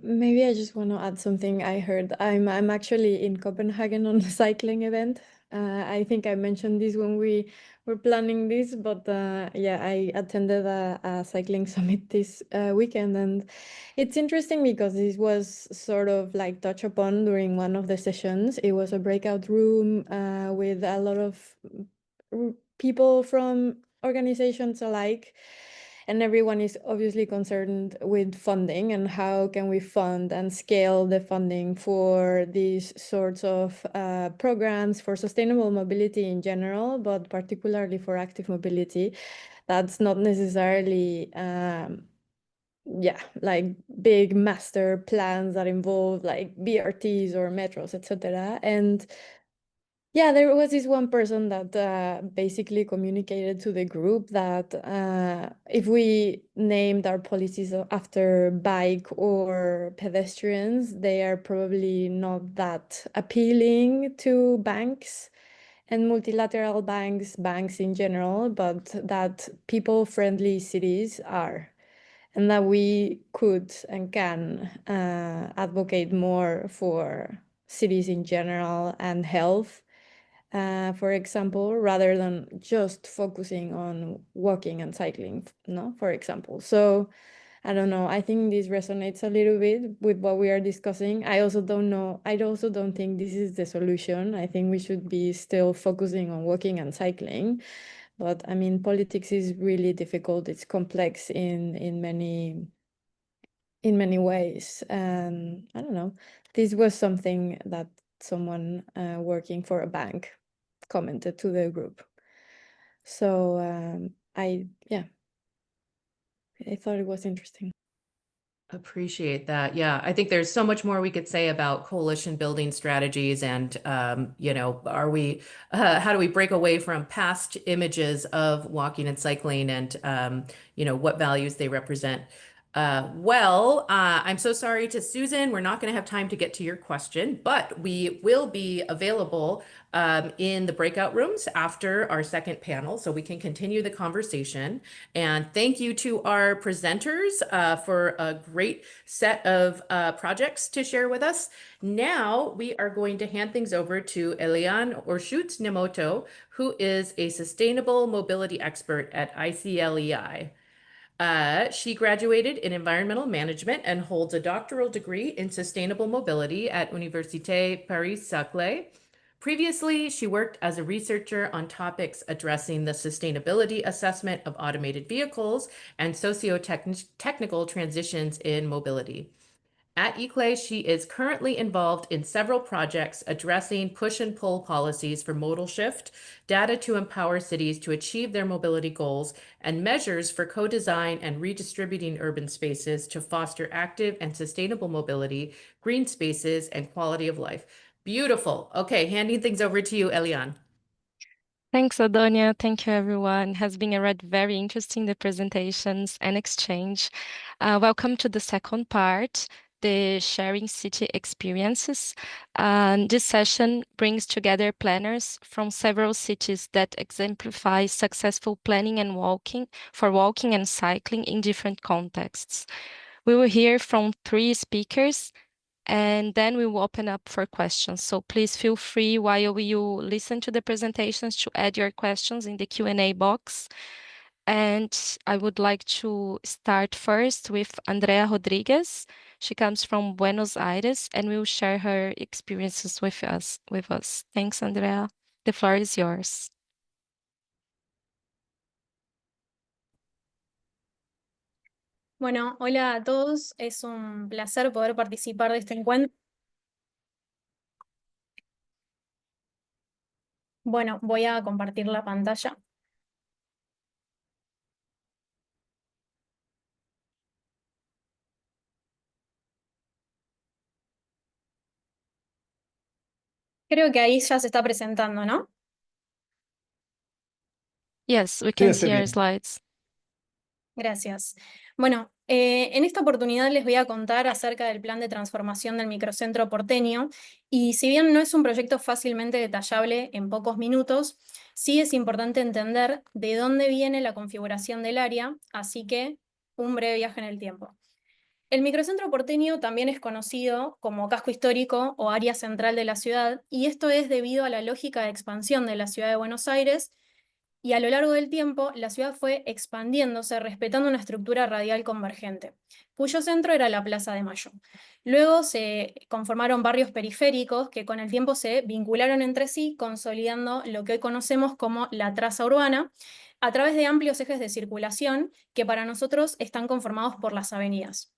Maybe I just want to add something I heard. I'm actually in Copenhagen on a cycling event. I think I mentioned this when we were planning this, but yeah, I attended a cycling summit this weekend, and it's interesting because this was sort of like touched upon during one of the sessions. It was a breakout room with a lot of people from organizations alike. And everyone is obviously concerned with funding and how can we fund and scale the funding for these sorts of programs for sustainable mobility in general, but particularly for active mobility. That's not necessarily, like big master plans that involve like BRTs or metros, etc. And yeah, there was this one person that basically communicated to the group that if we named our policies after bike or pedestrians, they are probably not that appealing to banks and multilateral banks in general, but that people-friendly cities are. And that we could and can advocate more for cities in general and health. For example, rather than just focusing on walking and cycling, for example. So I don't know. I think this resonates a little bit with what we are discussing. I also don't think this is the solution. I think we should be still focusing on walking and cycling. But I mean, politics is really difficult. It's complex in many ways. And I don't know. This was something that someone working for a bank commented to the group. So I thought it was interesting. Appreciate that. Yeah, I think there's so much more we could say about coalition building strategies and, are we, how do we break away from past images of walking and cycling and, what values they represent. I'm so sorry to Susan. We're not going to have time to get to your question, but we will be available in the breakout rooms after our second panel so we can continue the conversation. And thank you to our presenters for a great set of projects to share with us. Now we are going to hand things over to Eliane Orschutz-Nemoto, who is a sustainable mobility expert at ICLEI. She graduated in environmental management and holds a doctoral degree in sustainable mobility at Université Paris-Saclay. Previously, she worked as a researcher on topics addressing the sustainability assessment of automated vehicles and socio-technical transitions in mobility. At ICLEI, she is currently involved in several projects addressing push and pull policies for modal shift, data to empower cities to achieve their mobility goals, and measures for co-design and redistributing urban spaces to foster active and sustainable mobility, green spaces, and quality of life. Beautiful. Okay, handing things over to you, Eliane. Thanks, Adonia. Thank you, everyone. It has been very interesting, the presentations and exchange. Welcome to the second part, the sharing city experiences. This session brings together planners from several cities that exemplify successful planning and walking and cycling in different contexts. We will hear from 3 speakers: and then we will open up for questions. So please feel free while you listen to the presentations to add your questions in the Q&A box. And I would like to start first with Andrea Rodriguez. She comes from Buenos Aires and will share her experiences with us. Thanks, Andrea. The floor is yours. Bueno, hola a todos. Es un placer poder participar de este encuentro. Bueno, voy a compartir la pantalla. Creo que ahí ya se está presentando, ¿no? Yes, we can Yes, see our Vivian. slides. Gracias. Bueno, en esta oportunidad les voy a contar acerca del plan de transformación del microcentro porteño, y si bien no es un proyecto fácilmente detallable en pocos minutos, sí es importante entender de dónde viene la configuración del área, así que un breve viaje en el tiempo. El microcentro porteño también es conocido como casco histórico o área central de la ciudad, y esto es debido a la lógica de expansión de la ciudad de Buenos Aires, y a lo largo del tiempo la ciudad fue expandiéndose respetando una estructura radial convergente, cuyo centro era la Plaza de Mayo. Luego se conformaron barrios periféricos que con el tiempo se vincularon entre sí, consolidando lo que hoy conocemos como la traza urbana, a través de amplios ejes de circulación que para nosotros están conformados por las avenidas.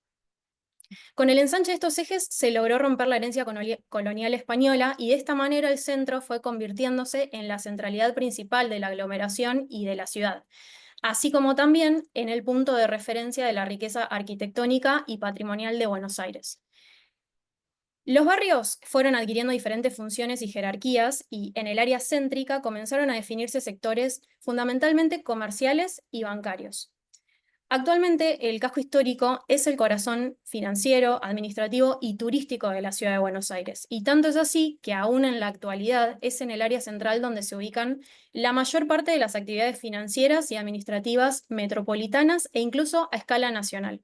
Con el ensanche de estos ejes se logró romper la herencia colonial española, y de esta manera el centro fue convirtiéndose en la centralidad principal de la aglomeración y de la ciudad, así como también en el punto de referencia de la riqueza arquitectónica y patrimonial de Buenos Aires. Los barrios fueron adquiriendo diferentes funciones y jerarquías, y en el área céntrica comenzaron a definirse sectores fundamentalmente comerciales y bancarios. Actualmente, el casco histórico es el corazón financiero, administrativo y turístico de la ciudad de Buenos Aires. Y tanto es así que aún en la actualidad es en el área central donde se ubican la mayor parte de las actividades financieras y administrativas metropolitanas e incluso a escala nacional.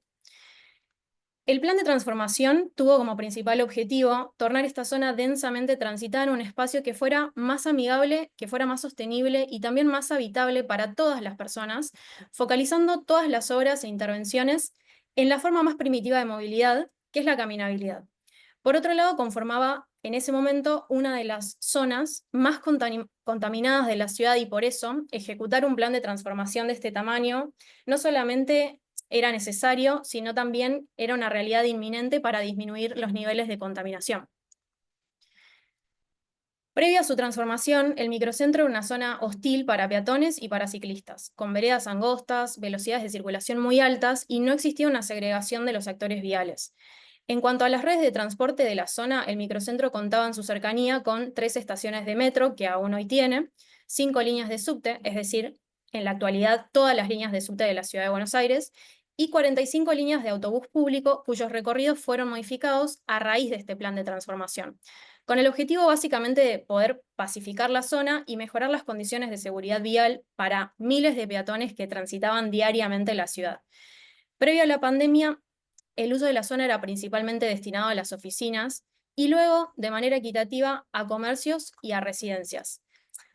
El plan de transformación tuvo como principal objetivo tornar esta zona densamente transitada en un espacio que fuera más amigable, que fuera más sostenible y también más habitable para todas las personas, focalizando todas las obras e intervenciones en la forma más primitiva de movilidad, que es la caminabilidad. Por otro lado, conformaba en ese momento una de las zonas más contaminadas de la ciudad, y por eso ejecutar un plan de transformación de este tamaño no solamente era necesario, sino también era una realidad inminente para disminuir los niveles de contaminación. Previo a su transformación, el microcentro era una zona hostil para peatones y para ciclistas, con veredas angostas, velocidades de circulación muy altas, y no existía una segregación de los actores viales. En cuanto a las redes de transporte de la zona, el microcentro contaba en su cercanía con 3 estaciones de metro, que aún hoy tiene, 5 líneas de subte, es decir, en la actualidad todas las líneas de subte de la ciudad de Buenos Aires, y 45 líneas de autobús público, cuyos recorridos fueron modificados a raíz de este plan de transformación, con el objetivo básicamente de poder pacificar la zona y mejorar las condiciones de seguridad vial para miles de peatones que transitaban diariamente la ciudad. Previo a la pandemia, el uso de la zona era principalmente destinado a las oficinas y luego, de manera equitativa, a comercios y a residencias.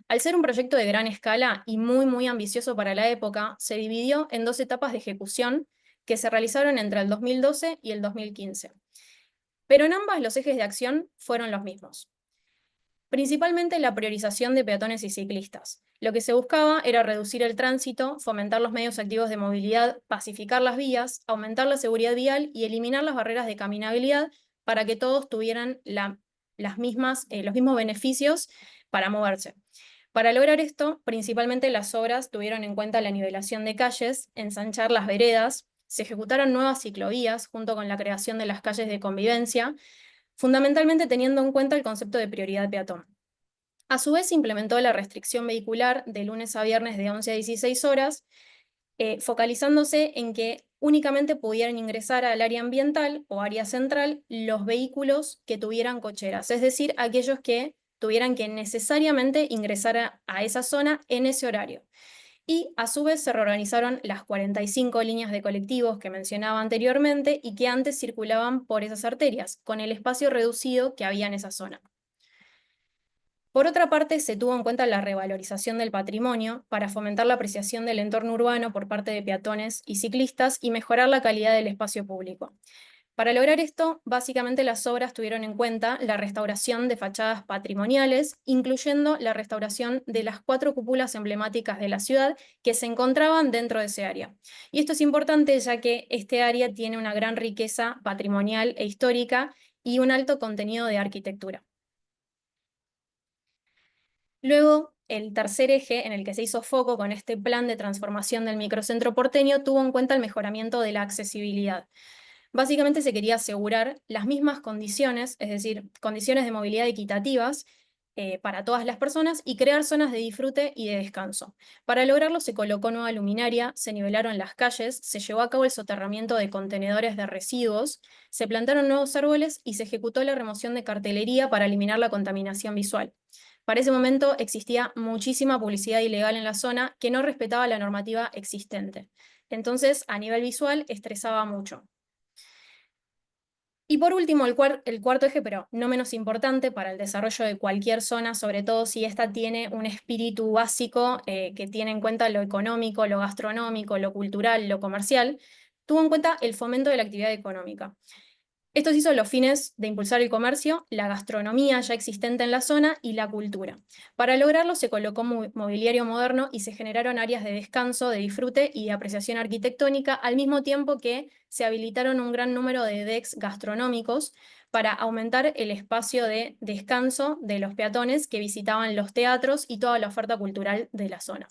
Al ser un proyecto de gran escala y muy ambicioso para la época, se dividió en 2 etapas de ejecución que se realizaron entre el 2012 y el 2015. Pero en ambas los ejes de acción fueron los mismos. Principalmente la priorización de peatones y ciclistas. Lo que se buscaba era reducir el tránsito, fomentar los medios activos de movilidad, pacificar las vías, aumentar la seguridad vial y eliminar las barreras de caminabilidad para que todos tuvieran los mismos beneficios para moverse. Para lograr esto, principalmente las obras tuvieron en cuenta la nivelación de calles, ensanchar las veredas, se ejecutaron nuevas ciclovías junto con la creación de las calles de convivencia, fundamentalmente teniendo en cuenta el concepto de prioridad peatón. A su vez, se implementó la restricción vehicular de lunes a viernes de 11 a 16 horas, focalizándose en que únicamente pudieran ingresar al área ambiental o área central los vehículos que tuvieran cocheras, es decir, aquellos que tuvieran que necesariamente ingresar a esa zona en ese horario. Y a su vez se reorganizaron las 45 líneas de colectivos que mencionaba anteriormente y que antes circulaban por esas arterias, con el espacio reducido que había en esa zona. Por otra parte, se tuvo en cuenta la revalorización del patrimonio para fomentar la apreciación del entorno urbano por parte de peatones y ciclistas y mejorar la calidad del espacio público. Para lograr esto, básicamente las obras tuvieron en cuenta la restauración de fachadas patrimoniales, incluyendo la restauración de las 4 cúpulas emblemáticas de la ciudad que se encontraban dentro de ese área. Y esto es importante ya que este área tiene una gran riqueza patrimonial e histórica y un alto contenido de arquitectura. Luego, el tercer eje en el que se hizo foco con este plan de transformación del microcentro porteño tuvo en cuenta el mejoramiento de la accesibilidad. Básicamente se quería asegurar las mismas condiciones, es decir, condiciones de movilidad equitativas para todas las personas y crear zonas de disfrute y de descanso. Para lograrlo se colocó nueva luminaria, se nivelaron las calles, se llevó a cabo el soterramiento de contenedores de residuos, se plantaron nuevos árboles y se ejecutó la remoción de cartelería para eliminar la contaminación visual. Para ese momento existía muchísima publicidad ilegal en la zona que no respetaba la normativa existente. Entonces, a nivel visual, estresaba mucho. Y por último, el cuarto eje, pero no menos importante para el desarrollo de cualquier zona, sobre todo si ésta tiene un espíritu básico que tiene en cuenta lo económico, lo gastronómico, lo cultural, lo comercial, tuvo en cuenta el fomento de la actividad económica. Esto se hizo a los fines de impulsar el comercio, la gastronomía ya existente en la zona y la cultura. Para lograrlo se colocó mobiliario moderno y se generaron áreas de descanso, de disfrute y de apreciación arquitectónica, al mismo tiempo que se habilitaron un gran número de decks gastronómicos para aumentar el espacio de descanso de los peatones que visitaban los teatros y toda la oferta cultural de la zona.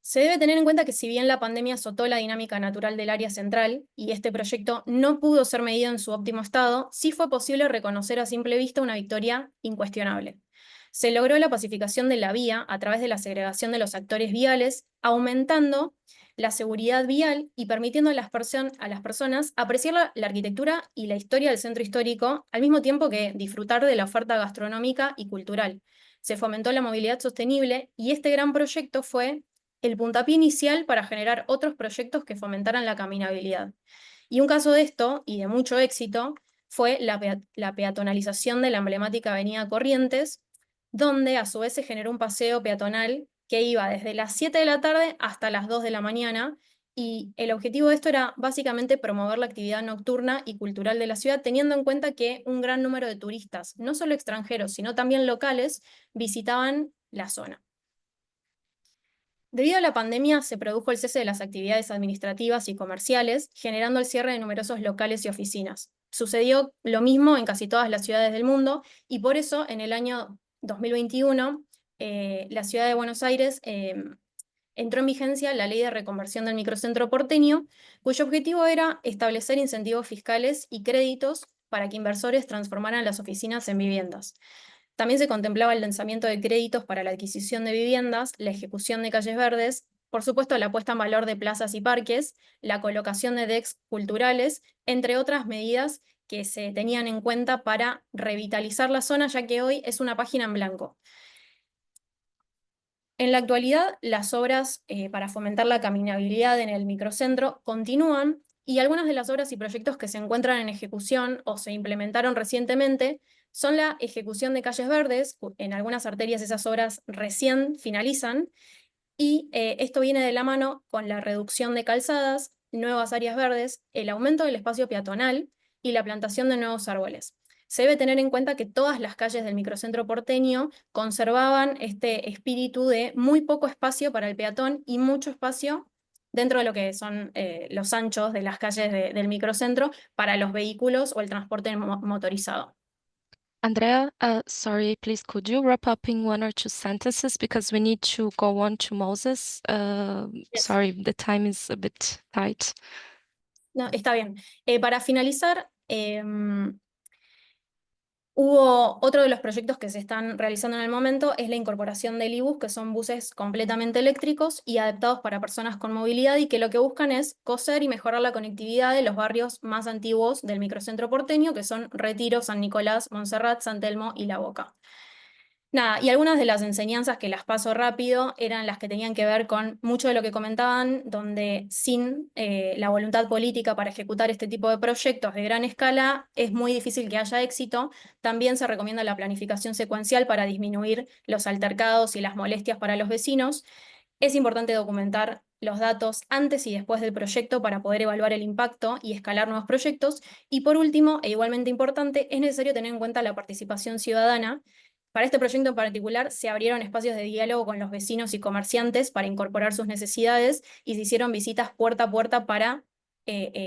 Se debe tener en cuenta que si bien la pandemia azotó la dinámica natural del área central y este proyecto no pudo ser medido en su óptimo estado, sí fue posible reconocer a simple vista una victoria incuestionable. Se logró la pacificación de la vía a través de la segregación de los actores viales, aumentando la seguridad vial y permitiendo a las personas apreciar la arquitectura y la historia del centro histórico, al mismo tiempo que disfrutar de la oferta gastronómica y cultural. Se fomentó la movilidad sostenible y este gran proyecto fue el puntapié inicial para generar otros proyectos que fomentaran la caminabilidad. Y un caso de esto, y de mucho éxito, fue la peatonalización de la emblemática avenida Corrientes, donde a su vez se generó un paseo peatonal que iba desde las 7 de la tarde hasta las 2 de la mañana, y el objetivo de esto era básicamente promover la actividad nocturna y cultural de la ciudad, teniendo en cuenta que un gran número de turistas, no solo extranjeros, sino también locales, visitaban la zona. Debido a la pandemia se produjo el cese de las actividades administrativas y comerciales, generando el cierre de numerosos locales y oficinas. Sucedió lo mismo en casi todas las ciudades del mundo y por eso en el año 2021 la ciudad de Buenos Aires entró en vigencia la Ley de Reconversión del Microcentro porteño, cuyo objetivo era establecer incentivos fiscales y créditos para que inversores transformaran las oficinas en viviendas. También se contemplaba el lanzamiento de créditos para la adquisición de viviendas, la ejecución de calles verdes, por supuesto la puesta en valor de plazas y parques, la colocación de decks culturales, entre otras medidas que se tenían en cuenta para revitalizar la zona, ya que hoy es una página en blanco. En la actualidad, las obras para fomentar la caminabilidad en el microcentro continúan y algunas de las obras y proyectos que se encuentran en ejecución o se implementaron recientemente son la ejecución de calles verdes. En algunas arterias esas obras recién finalizan y esto viene de la mano con la reducción de calzadas, nuevas áreas verdes, el aumento del espacio peatonal y la plantación de nuevos árboles. Se debe tener en cuenta que todas las calles del microcentro porteño conservaban este espíritu de muy poco espacio para el peatón y mucho espacio dentro de lo que son los anchos de las calles del microcentro para los vehículos o el transporte motorizado. Andrea, sorry, please, could you wrap up in 1 or 2 sentences because we need to go on to Moses? Yes. Sorry, the time is a bit tight. No, está bien. Para finalizar, hubo otro de los proyectos que se están realizando en el momento, es la incorporación del e-bus, que son buses completamente eléctricos y adaptados para personas con movilidad y que lo que buscan es coser y mejorar la conectividad de los barrios más antiguos del microcentro porteño, que son Retiro, San Nicolás, Montserrat, San Telmo y La Boca. Nada, y algunas de las enseñanzas que las paso rápido eran las que tenían que ver con mucho de lo que comentaban, donde sin la voluntad política para ejecutar este tipo de proyectos de gran escala es muy difícil que haya éxito. También se recomienda la planificación secuencial para disminuir los altercados y las molestias para los vecinos. Es importante documentar los datos antes y después del proyecto para poder evaluar el impacto y escalar nuevos proyectos. Y por último, e igualmente importante, es necesario tener en cuenta la participación ciudadana. Para este proyecto en particular, se abrieron espacios de diálogo con los vecinos y comerciantes para incorporar sus necesidades y se hicieron visitas puerta a puerta para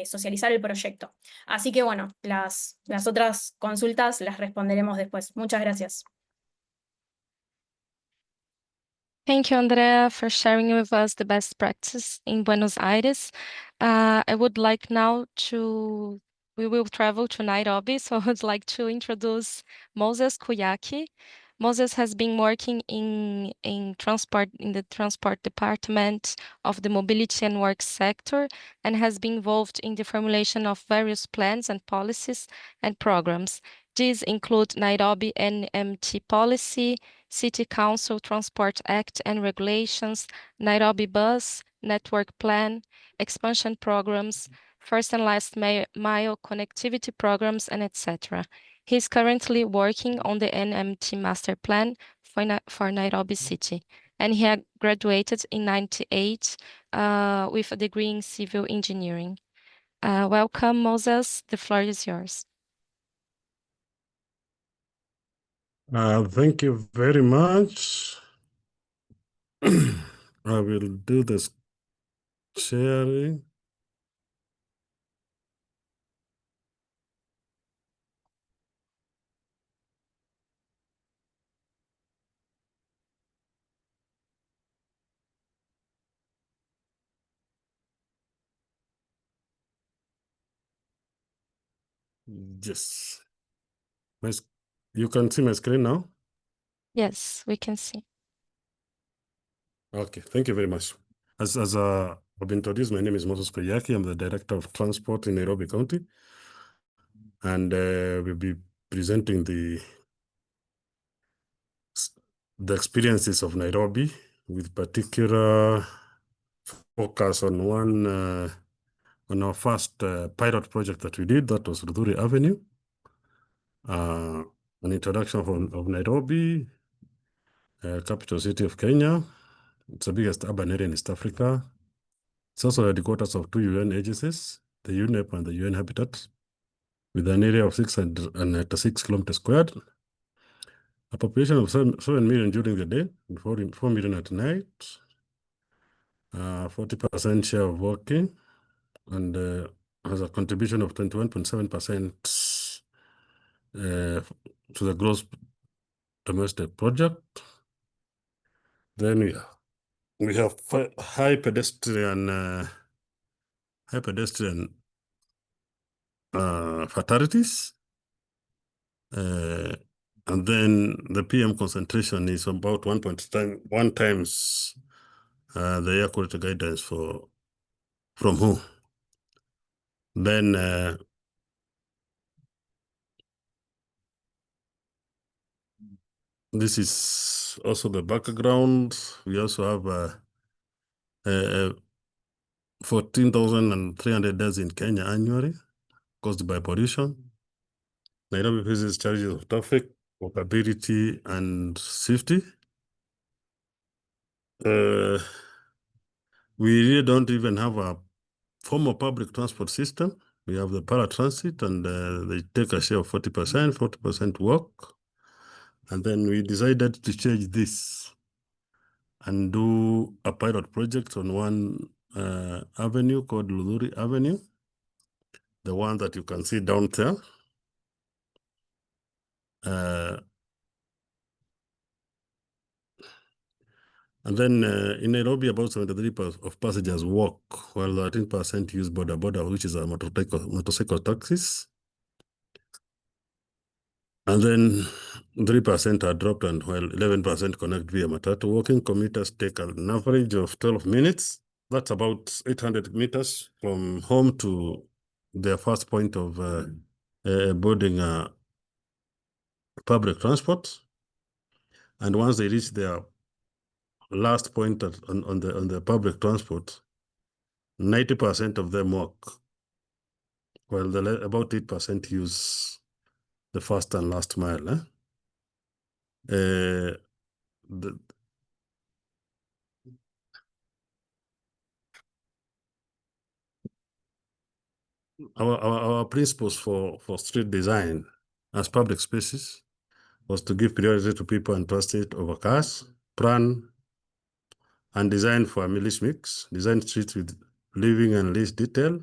socializar el proyecto. Así que bueno, las otras consultas las responderemos después. Muchas gracias. Thank you, Andrea, for sharing with us the best practice in Buenos Aires. I would like now we will travel to Nairobi, so I would like to introduce Moses Kuyaki. Moses has been working in the transport department of the mobility and work sector and has been involved in the formulation of various plans and policies and programs. These include Nairobi NMT policy, City Council Transport Act and Regulations, Nairobi Bus Network Plan, expansion programs, first and last mile connectivity programs, and etc. He is currently working on the NMT Master Plan for Nairobi City, and he had graduated in '98 with a degree in civil engineering. Welcome, Moses. The floor is yours. Thank you very much. I will do this sharing. Yes. You can see my screen now? Yes, we can see. Okay, thank you very much. As I've been introduced, my name is Moses Kuyaki. I'm the Director of Transport in Nairobi County. And we'll be presenting the experiences of Nairobi with particular focus on on our first pilot project that we did, that was Rudhuri Avenue. An introduction of Nairobi, capital city of Kenya. It's the biggest urban area in East Africa. It's also the headquarters of 2 UN agencies, the UNEP and the UN Habitat, with an area of 606 kilometers squared, a population of 7 million during the day, and 4 million at night, 40% share of working, and has a contribution of 21.7% to the gross domestic product. Then we have high pedestrian fatalities, and then the PM concentration is about 1 times the air quality guidance from WHO. Then this is also the background. We also have 14,300 deaths in Kenya annually caused by pollution. Nairobi faces challenges of traffic, walkability, and safety. We really don't even have a formal public transport system. We have the paratransit, and they take a share of 40% walk. And then we decided to change this and do a pilot project on one avenue called Rudhuri Avenue, the one that you can see down there. And then in Nairobi, about 73% of passengers walk, while 13% use boda boda, which is a motorcycle taxis. And then 3% are dropped, and while 11% connect via matatu. Walking commuters take an average of 12 minutes. That's about 800 meters from home to their first point of boarding public transport. And once they reach their last point on the public transport, 90% of them walk, while about 8% use the first and last mile. Our principles for street design as public spaces was to give priority to people and transit over cars, plan and design for a village mix, design streets with living and least detail,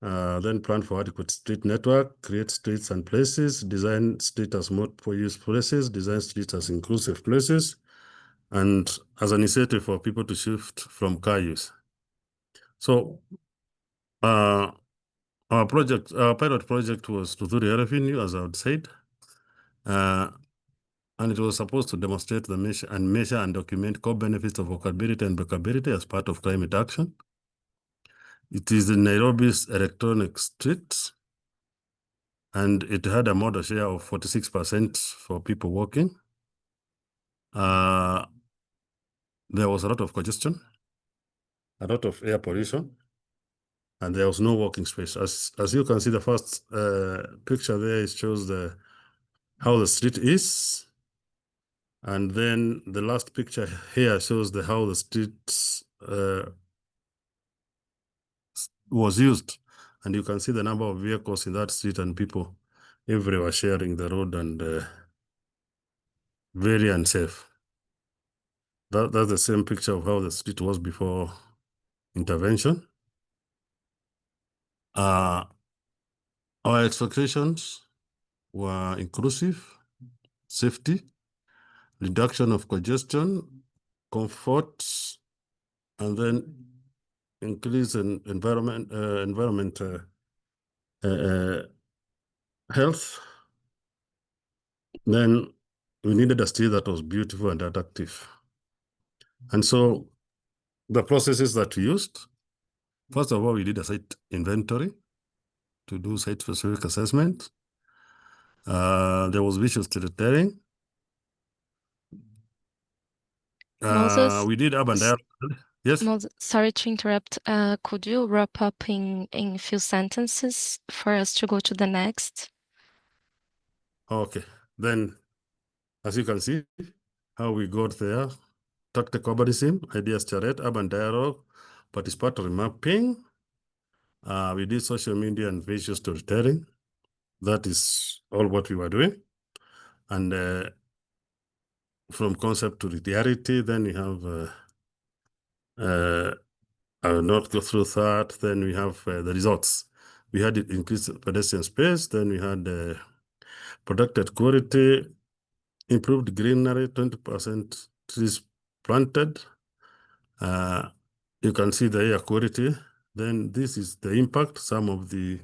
then plan for adequate street network, create streets and places, design street as multiple use places, design streets as inclusive places, and as an incentive for people to shift from car use. So our pilot project was Luthuli Avenue, as I had said, and it was supposed to demonstrate the measure and document co-benefits of walkability and walkability as part of climate action. It is in Nairobi's electronic streets, and it had a model share of 46% for people walking. There was a lot of congestion, a lot of air pollution, and there was no walking space. As you can see, the first picture there, it shows how the street is. And then the last picture here shows how the street was used. And you can see the number of vehicles in that street and people everywhere sharing the road, and very unsafe. That's the same picture of how the street was before intervention. Our expectations were inclusive, safety, reduction of congestion, comfort, and then increase in environment health. Then we needed a street that was beautiful and attractive. And so the processes that we used, first of all, we did a site inventory to do site-specific assessment. There was visual storytelling. Moses, We did urban dialogue. Yes. Moses, sorry to interrupt. Could you wrap up in a few sentences for us to go to the next? Okay. Then, as you can see, how we got there: tactical urbanism, ideas charrette, urban dialogue, participatory mapping. We did social media and visual storytelling. That is all what we were doing. And from concept to reality, then we have, I will not go through that. Then we have the results. We had increased pedestrian space. Then we had protected quality, improved greenery, 20% trees planted. You can see the air quality. Then this is the impact, some of the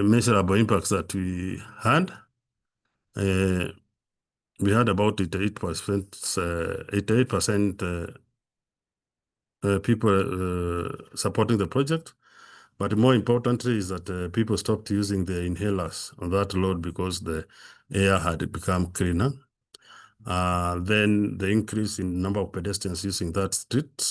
measurable impacts that we had. We had about 88% people supporting the project. But more importantly is that people stopped using the inhalers on that load because the air had become cleaner. Then the increase in number of pedestrians using that street.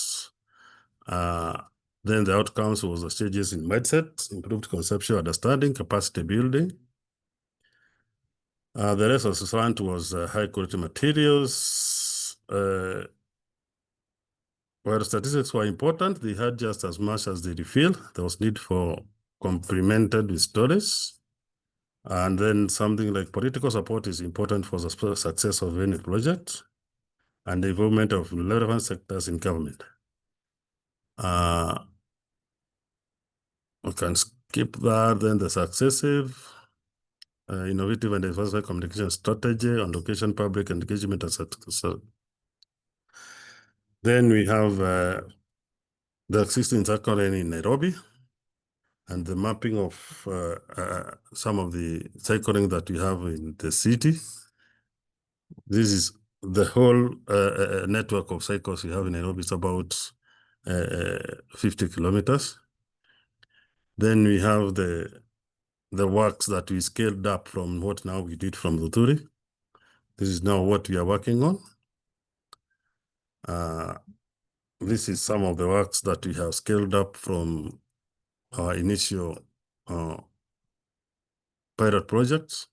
Then the outcomes was the changes in mindset, improved conceptual understanding, capacity building. The rest of the slant was high quality materials. While statistics were important, they had just as much as the refill. There was need for complemented with stories. And then something like political support is important for the success of any project and the involvement of relevant sectors in government. We can skip that. Then the successive, innovative and diversified communication strategy on location, public engagement, etc. Then we have the existing cycle lane in Nairobi and the mapping of some of the cycling that we have in the city. This is the whole network of cycles we have in Nairobi. It's about 50 kilometers. Then we have the works that we scaled up from what now we did from Luthuli. This is now what we are working on. This is some of the works that we have scaled up from our initial pilot projects.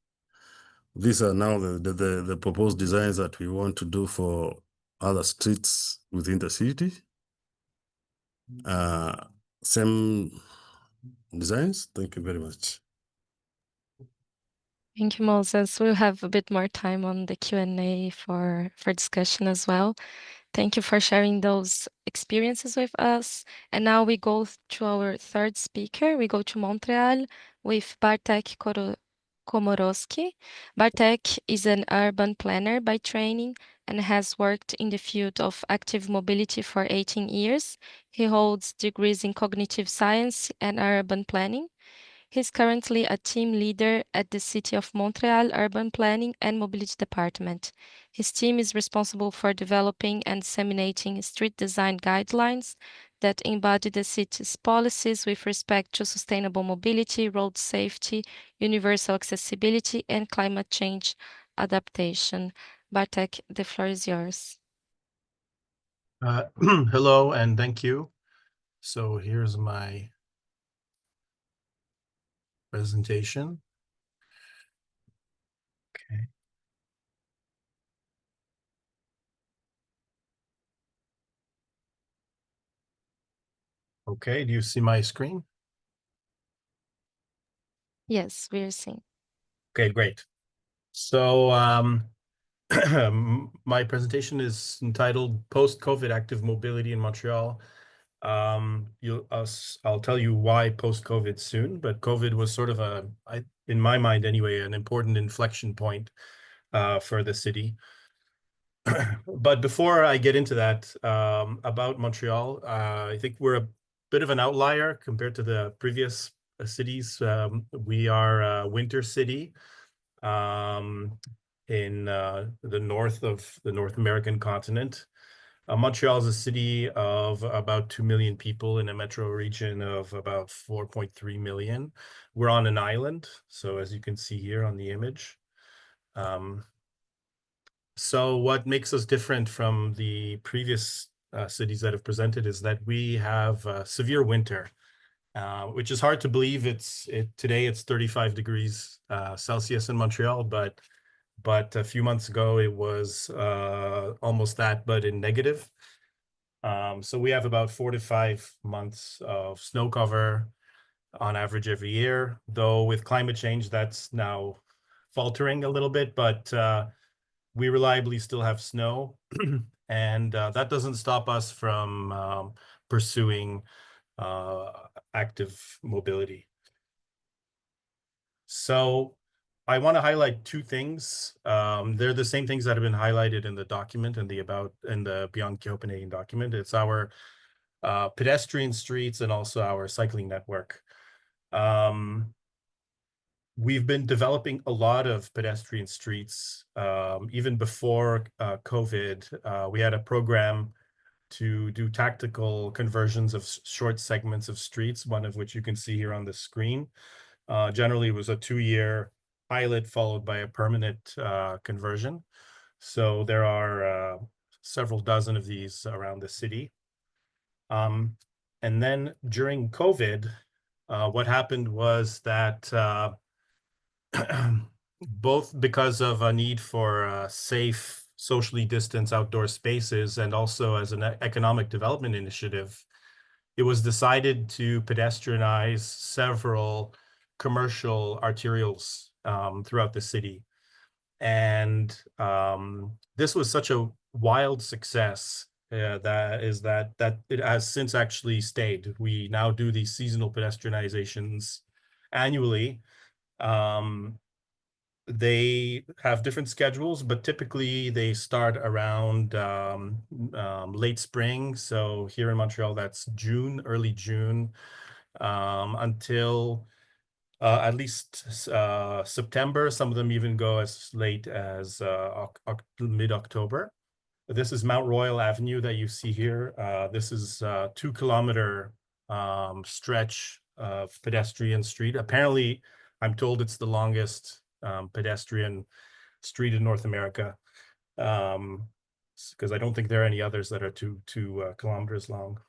These are now the proposed designs that we want to do for other streets within the city. Same designs. Thank you very much. Thank you, Moses. We'll have a bit more time on the Q&A for discussion as well. Thank you for sharing those experiences with us. And now we go to our third speaker. We go to Montreal with Bartek Komorowski. Bartek is an urban planner by training and has worked in the field of active mobility for 18 years. He holds degrees in cognitive science and urban planning. He's currently a team leader at the City of Montreal Urban Planning and Mobility Department. His team is responsible for developing and disseminating street design guidelines that embody the city's policies with respect to sustainable mobility, road safety, universal accessibility, and climate change adaptation. Bartek, the floor is yours. Hello and thank you. So here's my presentation. Okay. Okay, do you see my screen? Yes, we're seeing. Okay, great. So my presentation is entitled Post-COVID Active Mobility in Montreal. I'll tell you why post-COVID soon, but COVID was sort of in my mind anyway, an important inflection point for the city. But before I get into that, about Montreal, I think we're a bit of an outlier compared to the previous cities. We are a winter city in the north of the North American continent. Montreal is a city of about 2 million people in a metro region of about 4.3 million. We're on an island, so as you can see here on the image. So what makes us different from the previous cities that have presented is that we have severe winter, which is hard to believe. Today it's 35 degrees Celsius in Montreal, but a few months ago it was almost that, but in negative. So we have about 4 to 5 months of snow cover on average every year, though with climate change that's now faltering a little bit, but we reliably still have snow, and that doesn't stop us from pursuing active mobility. So I want to highlight two things. They're the same things that have been highlighted in the document and the Beyond Copenhagen document. It's our pedestrian streets and also our cycling network. We've been developing a lot of pedestrian streets. Even before COVID, we had a program to do tactical conversions of short segments of streets, one of which you can see here on the screen. Generally, it was a 2-year pilot followed by a permanent conversion. So there are several dozen of these around the city. And then during COVID, what happened was that both because of a need for safe, socially distanced outdoor spaces and also as an economic development initiative, it was decided to pedestrianize several commercial arterials throughout the city. And this was such a wild success that it has since actually stayed. We now do these seasonal pedestrianizations annually. They have different schedules, but typically they start around late spring. So here in Montreal, that's June, early June, until at least September. Some of them even go as late as mid-October. This is Mount Royal Avenue that you see here. This is a 2-kilometer stretch of pedestrian street. Apparently, I'm told it's the longest pedestrian street in North America. Because I don't think there are any others that are 2 kilometers long.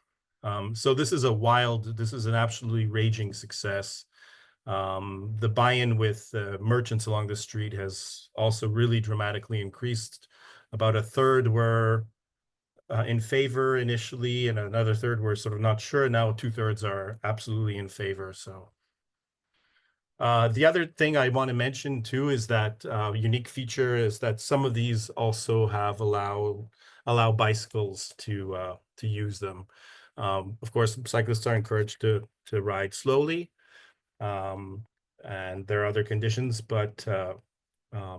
So this is an absolutely raging success. The buy-in with merchants along the street has also really dramatically increased. About a third were in favor initially, and another third were sort of not sure. Now 2/3 are absolutely in favor. So the other thing I want to mention too is that unique feature is that some of these also have allow bicycles to use them. Of course, cyclists are encouraged to ride slowly, and there are other conditions, but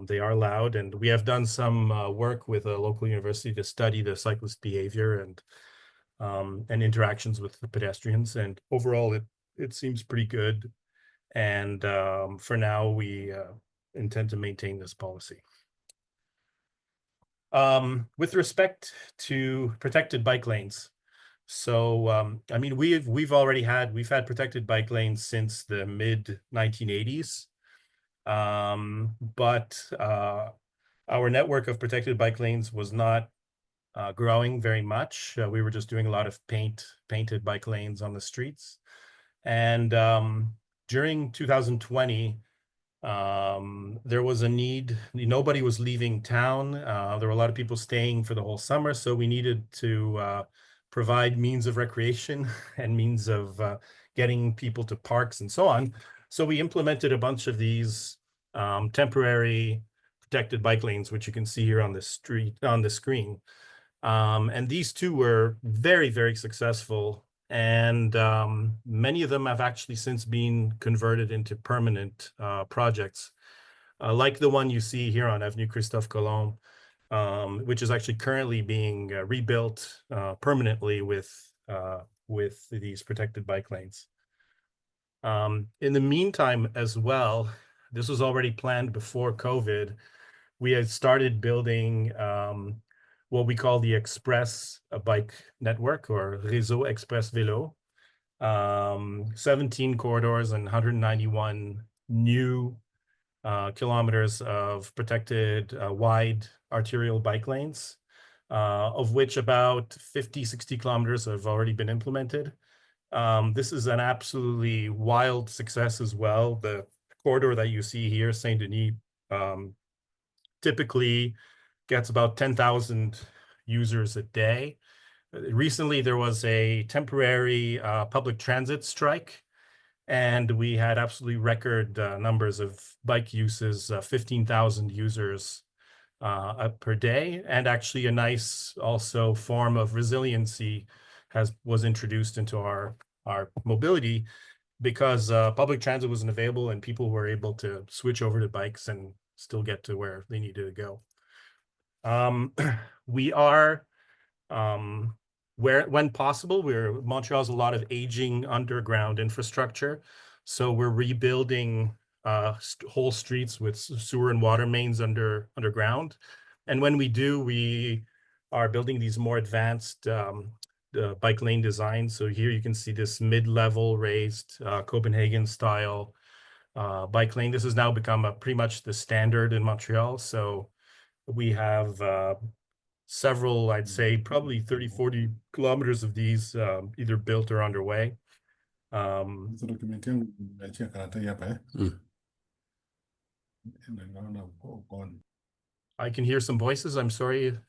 they are allowed. And we have done some work with a local university to study the cyclist behavior and interactions with the pedestrians. And overall, it seems pretty good. And for now, we intend to maintain this policy. With respect to protected bike lanes, so I mean, we've had protected bike lanes since the mid 1980s, but our network of protected bike lanes was not growing very much. We were just doing a lot of painted bike lanes on the streets, and during 2020, there was a need. Nobody was leaving town. There were a lot of people staying for the whole summer, so we needed to provide means of recreation and means of getting people to parks and so on. So we implemented a bunch of these temporary protected bike lanes, which you can see here on the screen. And these two were very, very successful. And many of them have actually since been converted into permanent projects, like the one you see here on Avenue Christophe Colomb, which is actually currently being rebuilt permanently with these protected bike lanes. In the meantime, as well, this was already planned before COVID. We had started building what we call the Express bike network, or Réseau Express Vélo, 17 corridors and 191 new kilometers of protected wide arterial bike lanes, of which about 50-60 kilometers have already been implemented. This is an absolutely wild success as well. The corridor that you see here, Saint-Denis, typically gets about 10,000 users a day. Recently, there was a temporary public transit strike, and we had absolutely record numbers of bike uses, 15,000 users per day. And actually a nice also form of resiliency was introduced into our mobility, because public transit wasn't available and people were able to switch over to bikes and still get to where they needed to go. We are, when possible, Montreal has a lot of aging underground infrastructure. So we're rebuilding whole streets with sewer and water mains underground. And when we do, we are building these more advanced bike lane designs. So here you can see this mid-level raised Copenhagen style bike lane. This has now become pretty much the standard in Montreal. So we have several, I'd say probably 30-40 kilometers of these either built or underway. I can hear some voices. I'm sorry.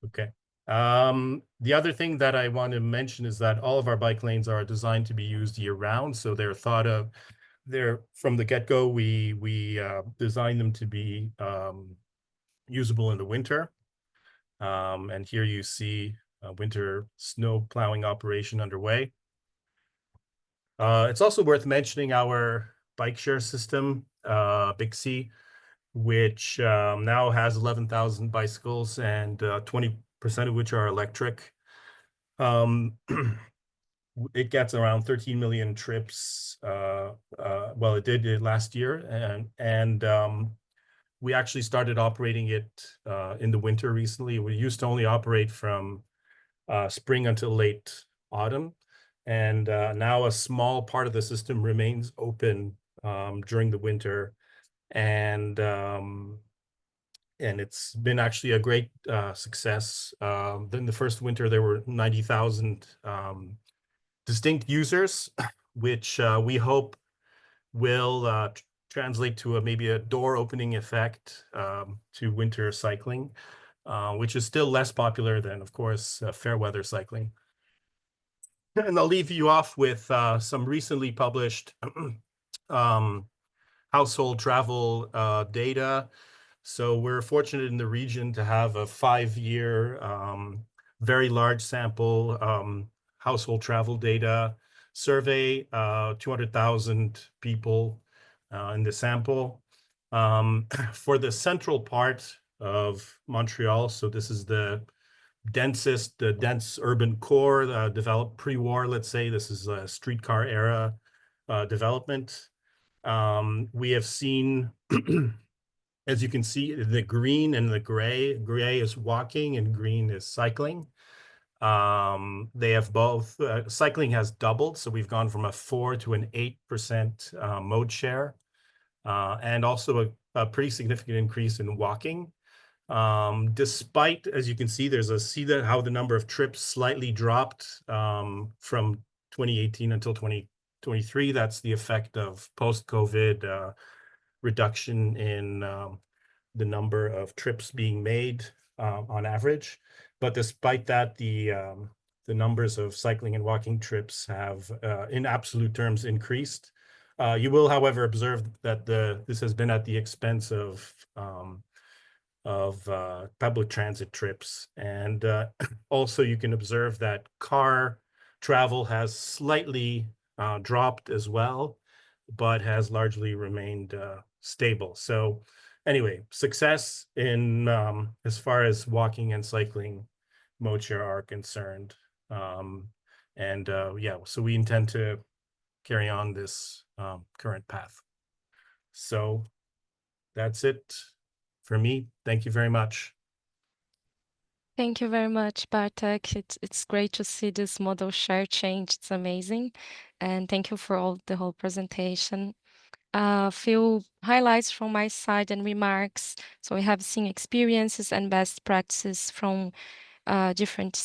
Okay. The other thing that I want to mention is that all of our bike lanes are designed to be used year round. So they're thought of, from the get-go, we designed them to be usable in the winter. And here you see a winter snow plowing operation underway. It's also worth mentioning our bike share system, Bixi, which now has 11,000 bicycles and 20% of which are electric. It gets around 13 million trips. Well, it did last year, and we actually started operating it in the winter recently. We used to only operate from spring until late autumn, and now a small part of the system remains open during the winter and it's been actually a great success. In the first winter, there were 90,000 distinct users, which we hope will translate to maybe a door opening effect to winter cycling, which is still less popular than, of course, fair weather cycling. And I'll leave you off with some recently published household travel data. So we're fortunate in the region to have a 5-year, very large sample household travel data survey, 200,000 people in the sample. For the central part of Montreal, so this is the dense urban core developed pre-war, let's say. This is a streetcar era development. We have seen, as you can see, the green and the gray. Gray is walking and green is cycling. They have both. Cycling has doubled, so we've gone from a 4 to an 8% mode share, and also a pretty significant increase in walking. Despite, as you can see, how the number of trips slightly dropped from 2018 until 2023. That's the effect of post-COVID reduction in the number of trips being made on average. But despite that, the numbers of cycling and walking trips have, in absolute terms, increased. You will, however, observe that this has been at the expense of public transit trips. And also you can observe that car travel has slightly dropped as well, but has largely remained stable. So anyway, success in as far as walking and cycling mode share are concerned. Yeah, so we intend to carry on this current path. So that's it for me. Thank you very much. Thank you very much, Bartek. It's great to see this model share change. It's amazing. And thank you for the whole presentation. A few highlights from my side and remarks. So we have seen experiences and best practices from different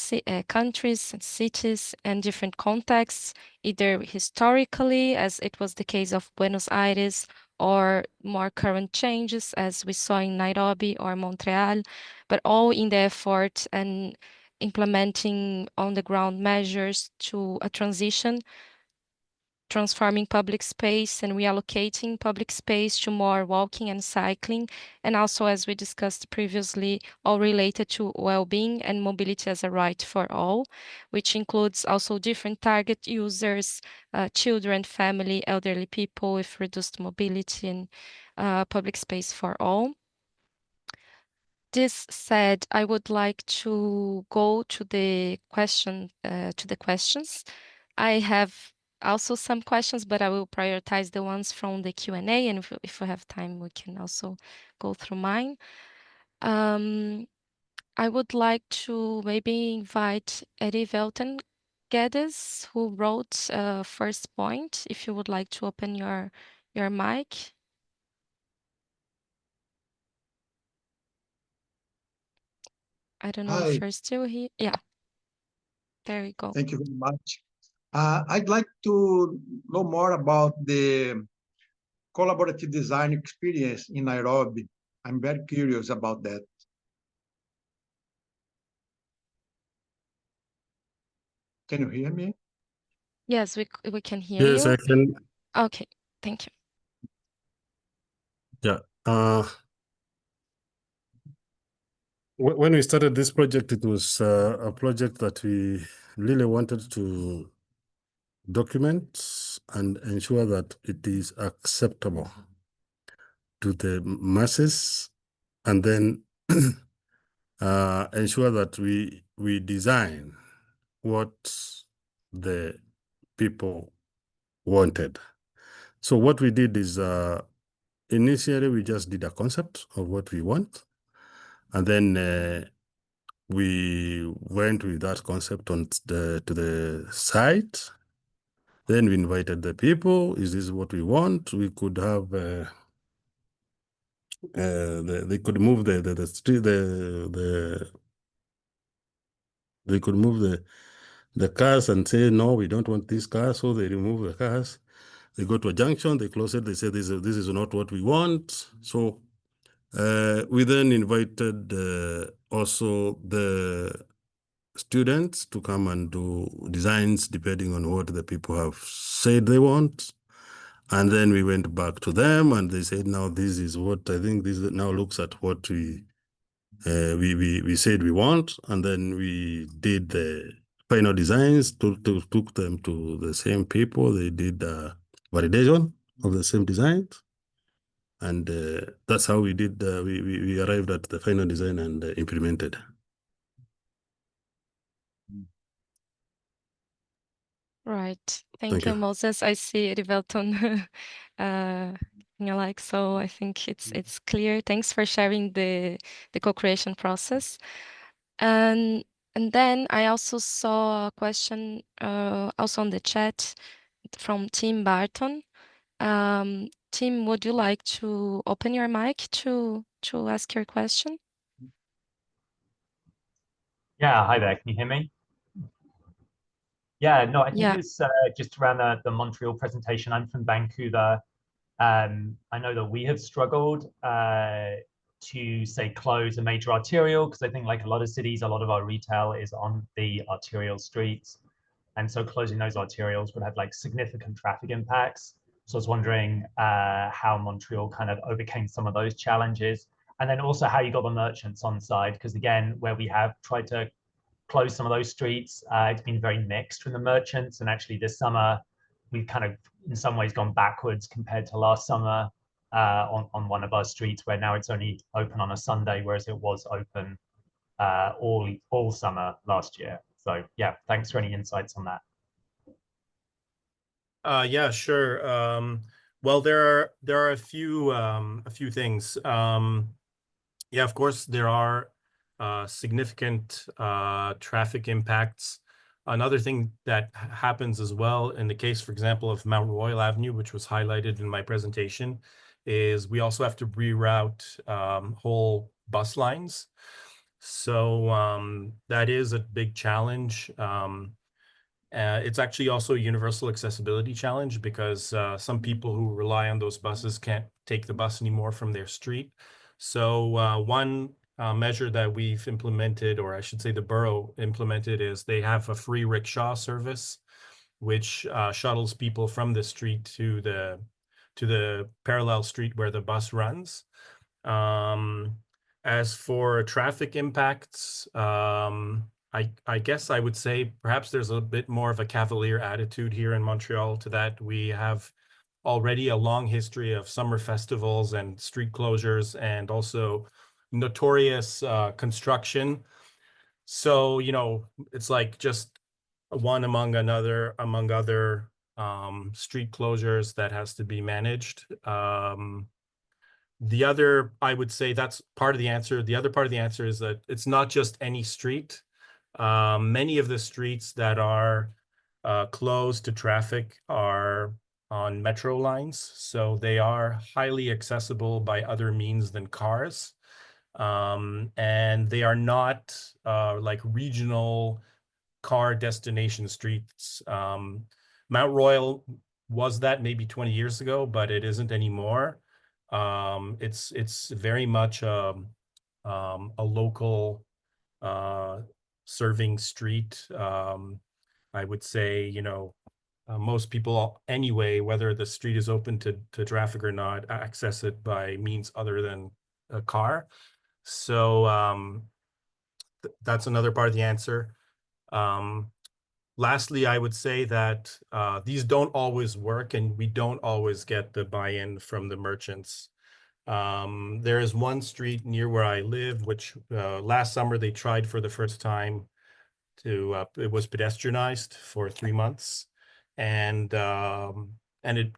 countries and cities and different contexts, either historically, as it was the case of Buenos Aires, or more current changes, as we saw in Nairobi or Montreal, but all in the effort and implementing on-the-ground measures to a transition, transforming public space and reallocating public space to more walking and cycling, and also, as we discussed previously, all related to well-being and mobility as a right for all, which includes also different target users, children, family, elderly people with reduced mobility, and public space for all. This said, I would like to go to the questions. I have also some questions, but I will prioritize the ones from the Q&A, and if we have time, we can also go through mine. I would like to maybe invite Eddie Velten Guedes, who wrote first point, if you would like to open your mic. I don't know if Hi. you're still here. Yeah, there we go. Thank you very much. I'd like to know more about the collaborative design experience in Nairobi. I'm very curious about that. Can you hear me? Yes, we can hear Yes, you. I can. Okay, thank you. Yeah. When we started this project, it was a project that we really wanted to document and ensure that it is acceptable to the masses, and then ensure that we design what the people wanted. So what we did is initially we just did a concept of what we want, and then we went with that concept to the site. Then we invited the people. Is this what we want? We could have They could move the street, they could move the cars and say, no, we don't want these cars, so they remove the cars. They go to a junction, they close it, they say this is not what we want. So we then invited also the students to come and do designs depending on what the people have said they want. And then we went back to them and they said, now this is what I think this now looks at what we said we want. And then we did the final designs, took them to the same people. They did validation of the same designs. And that's how we did, we arrived at the final design and implemented. Right. Thank Thank you, you. Moses. I see Rivelton like, so I think it's clear. Thanks for sharing the co-creation process. And then I also saw a question also on the chat from Tim Barton. Tim, would you like to open your mic to ask your question? Yeah, hi there. Can you hear me? Yeah, no, I think Yeah. it was just around the Montreal presentation. I'm from Vancouver. I know that we have struggled to say close a major arterial because I think like a lot of cities, a lot of our retail is on the arterial streets. And so closing those arterials would have like significant traffic impacts. So I was wondering how Montreal kind of overcame some of those challenges. And then also how you got the merchants on side, because again, where we have tried to close some of those streets, it's been very mixed from the merchants. And actually this summer, we've kind of in some ways gone backwards compared to last summer on one of our streets where now it's only open on a Sunday, whereas it was open all summer last year. So yeah, thanks for any insights on that. Yeah, sure. Well, there are a few things. Yeah, of course, there are significant traffic impacts. Another thing that happens as well in the case, for example, of Mount Royal Avenue, which was highlighted in my presentation, is we also have to reroute whole bus lines. So that is a big challenge. It's actually also a universal accessibility challenge because some people who rely on those buses can't take the bus anymore from their street. So one measure that we've implemented, or I should say the borough implemented, is they have a free rickshaw service, which shuttles people from the street to the parallel street where the bus runs. As for traffic impacts, I guess I would say perhaps there's a bit more of a cavalier attitude here in Montreal to that. We have already a long history of summer festivals and street closures and also notorious construction. So, you know, it's like just one among other street closures that has to be managed. The other, I would say that's part of the answer. The other part of the answer is that it's not just any street. Many of the streets that are closed to traffic are on metro lines, so they are highly accessible by other means than cars. And they are not like regional car destination streets. Mount Royal was that maybe 20 years ago, but it isn't anymore. It's very much a local serving street. I would say, you know, most people anyway, whether the street is open to traffic or not, access it by means other than a car. So that's another part of the answer. Lastly, I would say that these don't always work and we don't always get the buy-in from the merchants. There is one street near where I live, which last summer they tried for the first time to, it was pedestrianized for 3 months, and it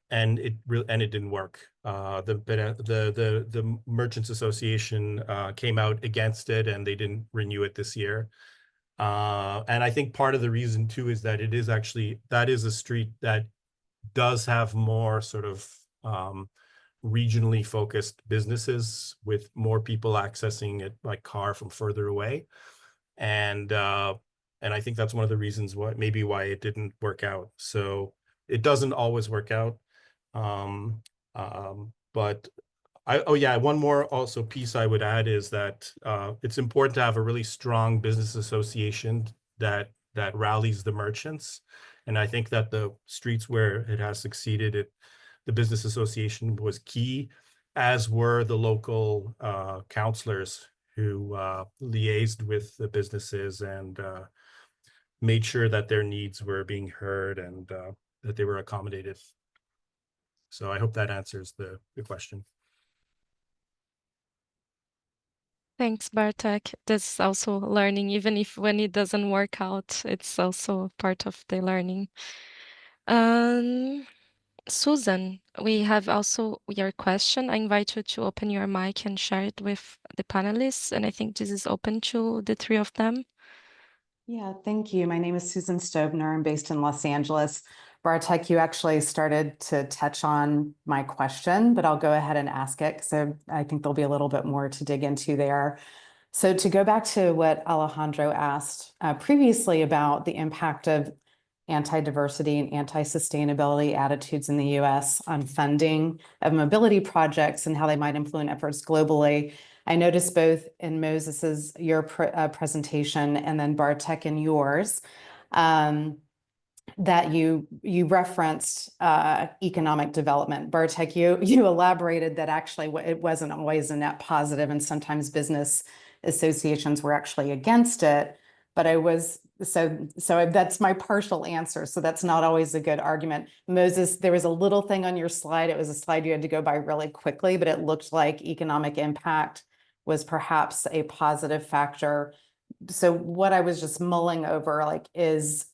didn't work. The Merchants Association came out against it, and they didn't renew it this year. And I think part of the reason too is that it is actually, that is a street that does have more sort of regionally focused businesses with more people accessing it by car from further away. And I think that's one of the reasons why it didn't work out. So it doesn't always work out. But one more also piece I would add is that it's important to have a really strong business association that rallies the merchants. And I think that the streets where it has succeeded, the business association was key, as were the local councillors who liaised with the businesses and made sure that their needs were being heard and that they were accommodated. So I hope that answers the question. Thanks, Bartek. That's also learning, even if when it doesn't work out, it's also part of the learning. Susan, we have also your question. I invite you to open your mic and share it with the panelists, and I think this is open to the three of them. Yeah, thank you. My name is Susan Stobner. I'm based in Los Angeles. Bartek, you actually started to touch on my question, but I'll go ahead and ask it because I think there'll be a little bit more to dig into there. So to go back to what Alejandro asked previously about the impact of anti-diversity and anti-sustainability attitudes in the US on funding of mobility projects and how they might influence efforts globally, I noticed both in your presentation and then Bartek in yours, that you referenced economic development. Bartek, you elaborated that actually it wasn't always a net positive, and sometimes business associations were actually against it. But so that's my partial answer. So that's not always a good argument. Moses, there was a little thing on your slide. It was a slide you had to go by really quickly, but it looked like economic impact was perhaps a positive factor. So what I was just mulling over, like, is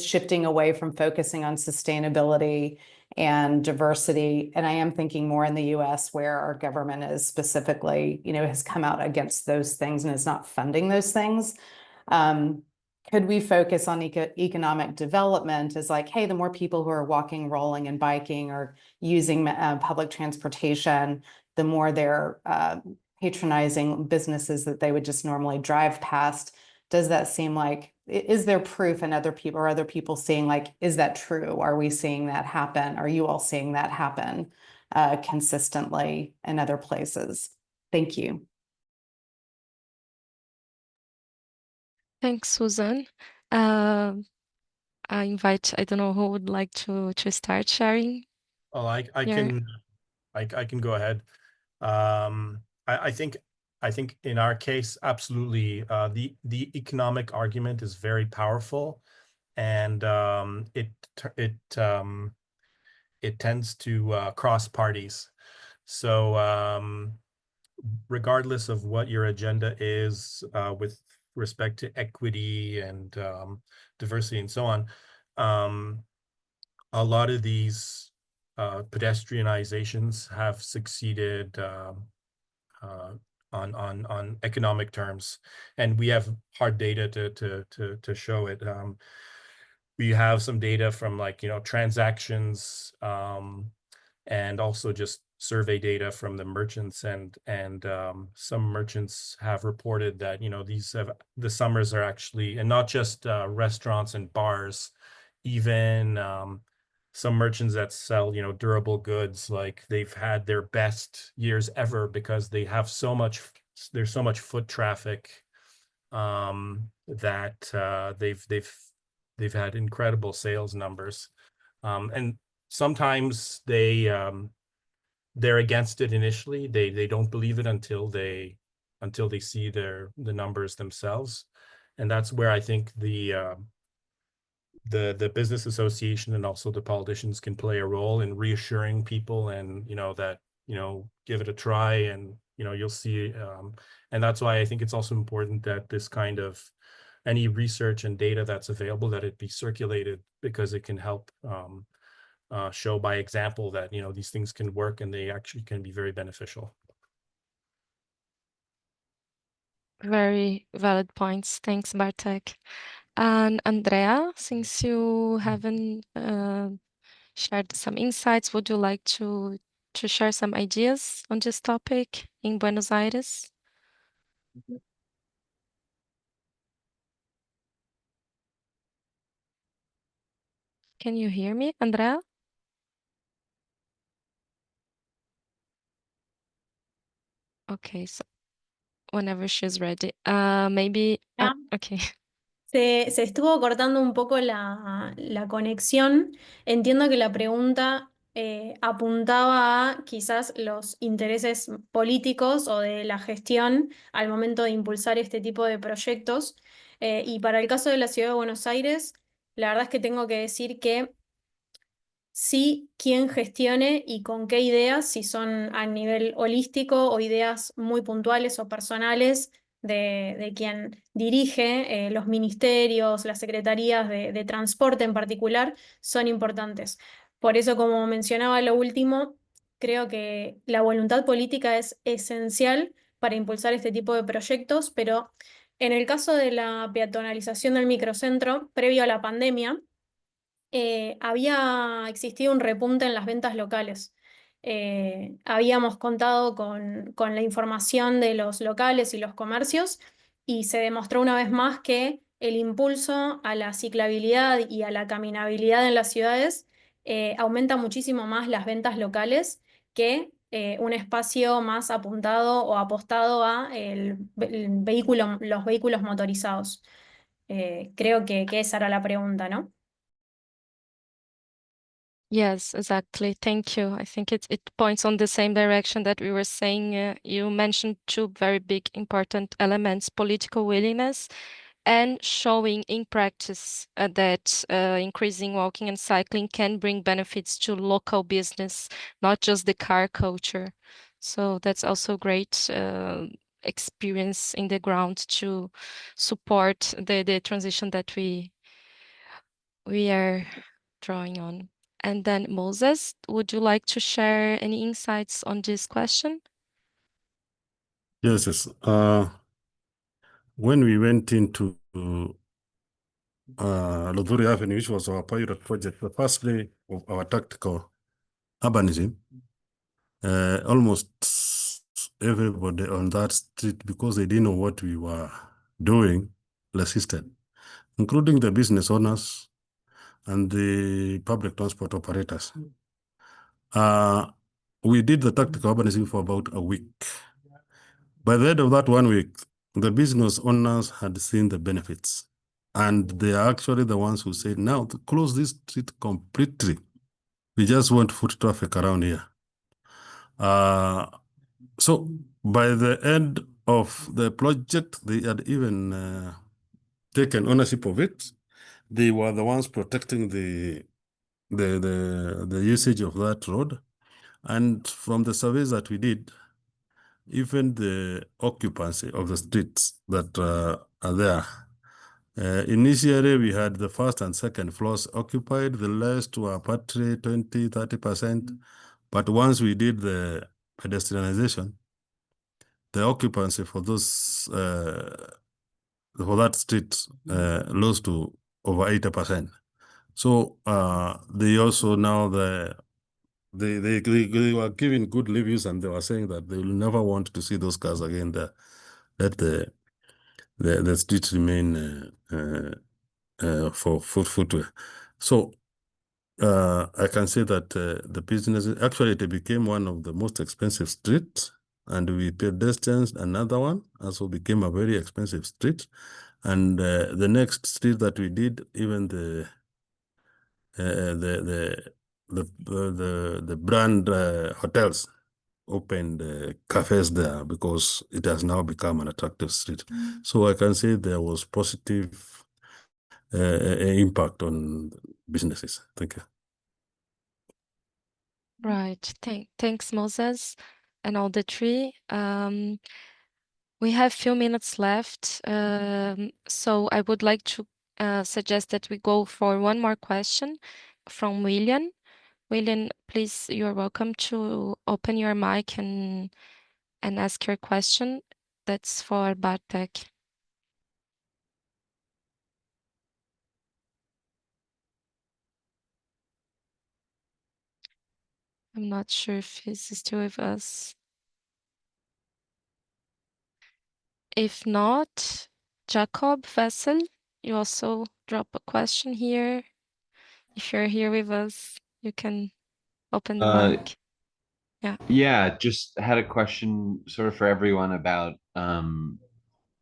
shifting away from focusing on sustainability and diversity. And I am thinking more in the US, where our government is specifically, has come out against those things and is not funding those things. Could we focus on economic development as like, hey, the more people who are walking, rolling, and biking or using public transportation, the more they're patronizing businesses that they would just normally drive past. Does that seem like, is there proof in other people seeing, like, is that true? Are we seeing that happen? Are you all seeing that happen consistently in other places? Thank you. Thanks, Susan. I don't know who would like to start sharing. Oh, I can go ahead. I think in our case, absolutely, the economic argument is very powerful, and it tends to cross parties. So regardless of what your agenda is with respect to equity and diversity and so on, a lot of these pedestrianizations have succeeded on economic terms, and we have hard data to show it. We have some data from transactions and also just survey data from the merchants, and some merchants have reported that the summers are actually, and not just restaurants and bars, even some merchants that sell durable goods, like, they've had their best years ever because they have there's so much foot traffic that they've had incredible sales numbers, and sometimes they're against it initially. They don't believe it until they see the numbers themselves, and that's where I think the business association and also the politicians can play a role in reassuring people, and that give it a try, and you'll see, and that's why I think it's also important that this kind of any research and data that's available, that it be circulated, because it can help show by example that these things can work and they actually can be very beneficial. Very valid points. Thanks, Bartek. And Andrea, since you haven't shared some insights, would you like to to share some ideas on this topic in Buenos Aires? Can you hear me, Andrea? Okay, so whenever she's ready. Maybe, Ah. okay. Se estuvo cortando un poco la conexión. Entiendo que la pregunta apuntaba a quizás los intereses políticos o de la gestión al momento de impulsar este tipo de proyectos. Y para el caso de la Ciudad de Buenos Aires, la verdad es que tengo que decir que sí quién gestione y con qué ideas, si son a nivel holístico o ideas muy puntuales o personales de quien dirige los ministerios, las secretarías de transporte en particular, son importantes. Por eso, como mencionaba lo último, creo que la voluntad política es esencial para impulsar este tipo de proyectos, pero en el caso de la peatonalización del microcentro, previo a la pandemia, había existido un repunte en las ventas locales. Habíamos contado con la información de los locales y los comercios y se demostró una vez más que el impulso a la ciclabilidad y a la caminabilidad en las ciudades aumenta muchísimo más las ventas locales que un espacio más apuntado o apostado a los vehículos motorizados. Creo que esa era la pregunta, ¿no? Yes, exactly. Thank you. I think it points on the same direction that we were saying. You mentioned two very big important elements, political willingness and showing in practice that increasing walking and cycling can bring benefits to local business, not just the car culture. So that's also great experience in the ground to support the transition that we are drawing on. And then Moses, would you like to share any insights on this question? Yes, yes. When we went into Lodhuri Avenue, which was our pilot project, the first day of our tactical urbanism, almost everybody on that street, because they didn't know what we were doing, resisted, including the business owners and the public transport operators. We did the tactical urbanism for about a week. By the end of that 1 week, the business owners had seen the benefits. And they are actually the ones who said, now to close this street completely. We just want foot traffic around here. So by the end of the project, they had even taken ownership of it. They were the ones protecting the usage of that road. And from the surveys that we did, even the occupancy of the streets that are there. Initially, we had the first and second floors occupied. The rest were partly 20, 30%. But once we did the pedestrianization, the occupancy for those for that street rose to over 80%. So they also now they were giving good reviews, and they were saying that they will never want to see those cars again there. Let the streets remain for footwear. So I can say that the business, actually it became one of the most expensive streets, and we pedestrians another one, also became a very expensive street. And the next street that we did, even the brand hotels opened cafes there because it has now become an attractive street. So I can say there was positive impact on businesses. Thank you. Right. Thanks, Moses, and all the three. We have few minutes left, so I would like to suggest that we go for one more question from William. William, please, you're welcome to open your mic and ask your question. That's for Bartek. I'm not sure if he's still with us. If not, Jacob Vessel, you also drop a question here. If you're here with us, you can open the mic. Yeah. Yeah, just had a question sort of for everyone about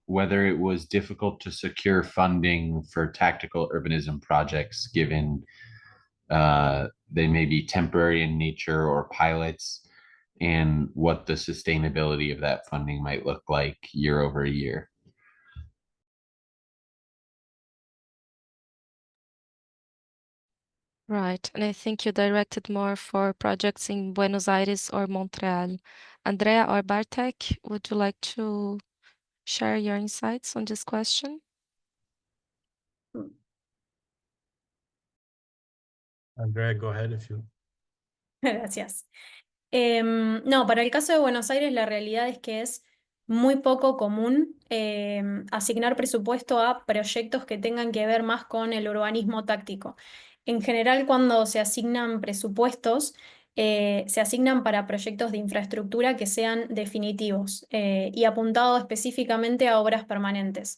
whether it was difficult to secure funding for tactical urbanism projects, given they may be temporary in nature or pilots, and what the sustainability of that funding might look like year over year. Right, and I think you directed more for projects in Buenos Aires or Montreal. Andrea or Bartek, would you like to share your insights on this question? Andrea, go ahead if you. Gracias. No, para el caso de Buenos Aires, la realidad es que es muy poco común asignar presupuesto a proyectos que tengan que ver más con el urbanismo táctico. En general, cuando se asignan presupuestos, se asignan para proyectos de infraestructura que sean definitivos y apuntados específicamente a obras permanentes.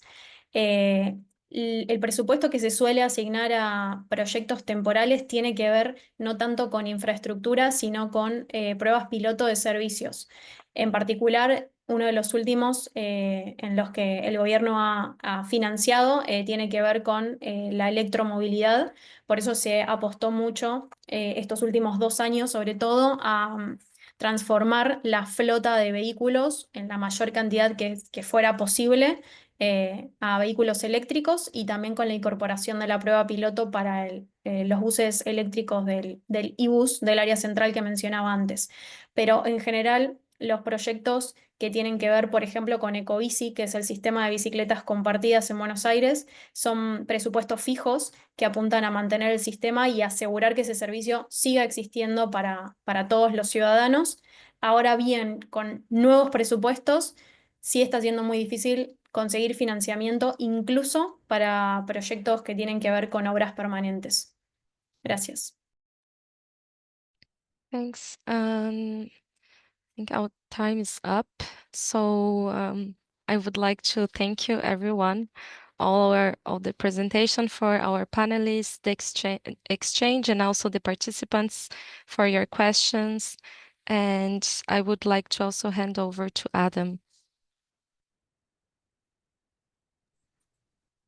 El presupuesto que se suele asignar a proyectos temporales tiene que ver no tanto con infraestructura, sino con pruebas piloto de servicios. En particular, uno de los últimos en los que el gobierno ha financiado tiene que ver con la electromovilidad. Por eso se apostó mucho estos últimos 2 años, sobre todo, a transformar la flota de vehículos en la mayor cantidad que fuera posible a vehículos eléctricos, y también con la incorporación de la prueba piloto para los buses eléctricos del e-bus del área central que mencionaba antes. Pero en general, los proyectos que tienen que ver, por ejemplo, con Ecobici, que es el sistema de bicicletas compartidas en Buenos Aires, son presupuestos fijos que apuntan a mantener el sistema y asegurar que ese servicio siga existiendo para todos los ciudadanos. Ahora bien, con nuevos presupuestos, sí está siendo muy difícil conseguir financiamiento, incluso para proyectos que tienen que ver con obras permanentes. Gracias. Thanks. I think our time is up. So I would like to thank you, everyone, all the presentation for our panelists, the exchange, and also the participants for your questions. And I would like to also hand over to Adam.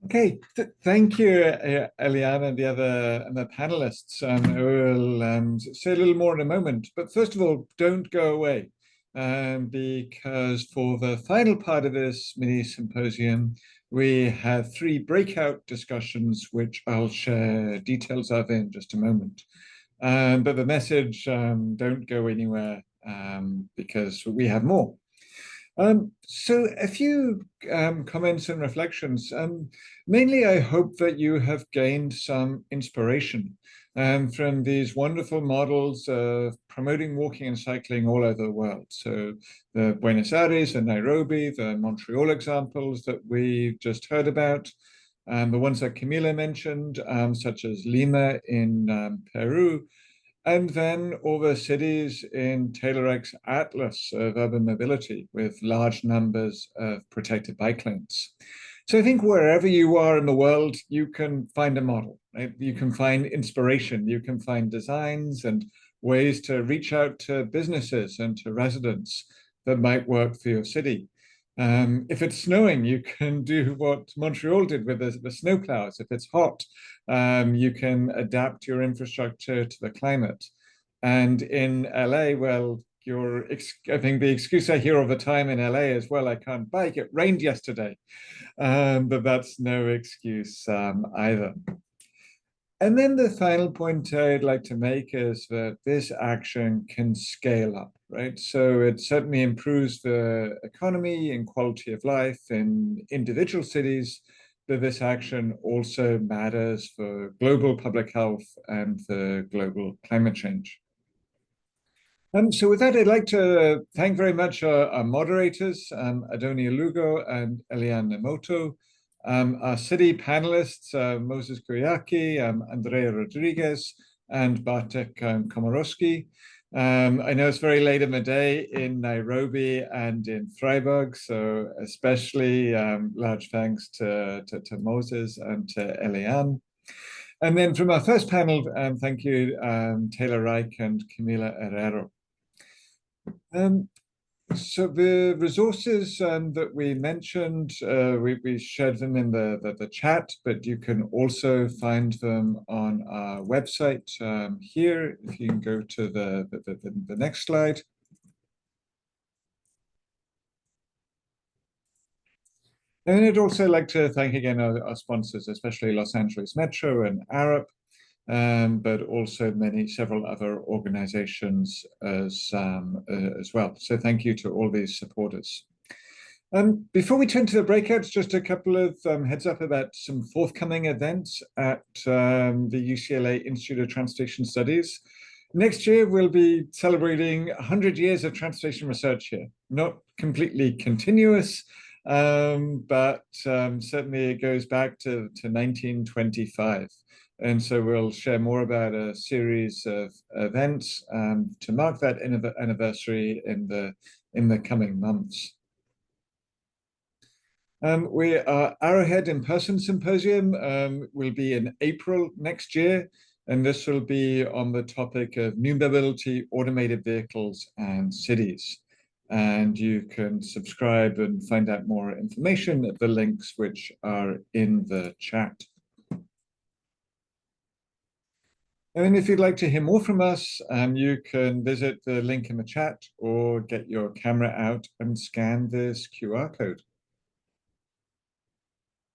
Okay, thank you, Eliana, and the panelists. I will say a little more in a moment, but first of all, don't go away, because for the final part of this mini symposium, we have 3 breakout discussions, which I'll share details of in just a moment. But the message, don't go anywhere, because we have more. So a few comments and reflections. Mainly, I hope that you have gained some inspiration from these wonderful models of promoting walking and cycling all over the world. So the Buenos Aires and Nairobi, the Montreal examples that we just heard about, the ones that Camila mentioned, such as Lima in Peru, and then all the cities in TaylorX Atlas of urban mobility with large numbers of protected bike lanes. So I think wherever you are in the world, you can find a model, right? You can find inspiration, you can find designs and ways to reach out to businesses and to residents that might work for your city. If it's snowing, you can do what Montreal did with the snowplows. If it's hot, you can adapt your infrastructure to the climate. And in LA, well, I think the excuse I hear all the time in LA is, well, I can't bike, it rained yesterday. But that's no excuse either. And then the final point I'd like to make is that this action can scale up, right? So it certainly improves the economy and quality of life in individual cities, but this action also matters for global public health and for global climate change. So with that, I'd like to thank very much our moderators, Adonia Lugo and Eliana Nemoto, our city panelists, Moses Kuyaki, Andrea Rodriguez, and Bartek Komorowski, I know it's very late in the day in Nairobi and in Freiburg, so especially large thanks to Moses and to Eliane. And then from our first panel, thank you, Taylor Reich and Camila Herrero. So the resources that we mentioned, we shared them in the chat, but you can also find them on our website here. If you can go to the next slide. And I'd also like to thank again our sponsors, especially Los Angeles Metro and Arup, but also several other organizations as well. So thank you to all these supporters. Before we turn to the breakouts, just a couple of heads up about some forthcoming events at the UCLA Institute of Transportation Studies. Next year, we'll be celebrating 100 years of transportation research here. Not completely continuous, but certainly it goes back to 1925. And so we'll share more about a series of events to mark that anniversary in the coming months. Our Arrowhead in-person symposium will be in April next year, and this will be on the topic of new mobility, automated vehicles, and cities. And you can subscribe and find out more information at the links which are in the chat. And if you'd like to hear more from us, you can visit the link in the chat or get your camera out and scan this QR code.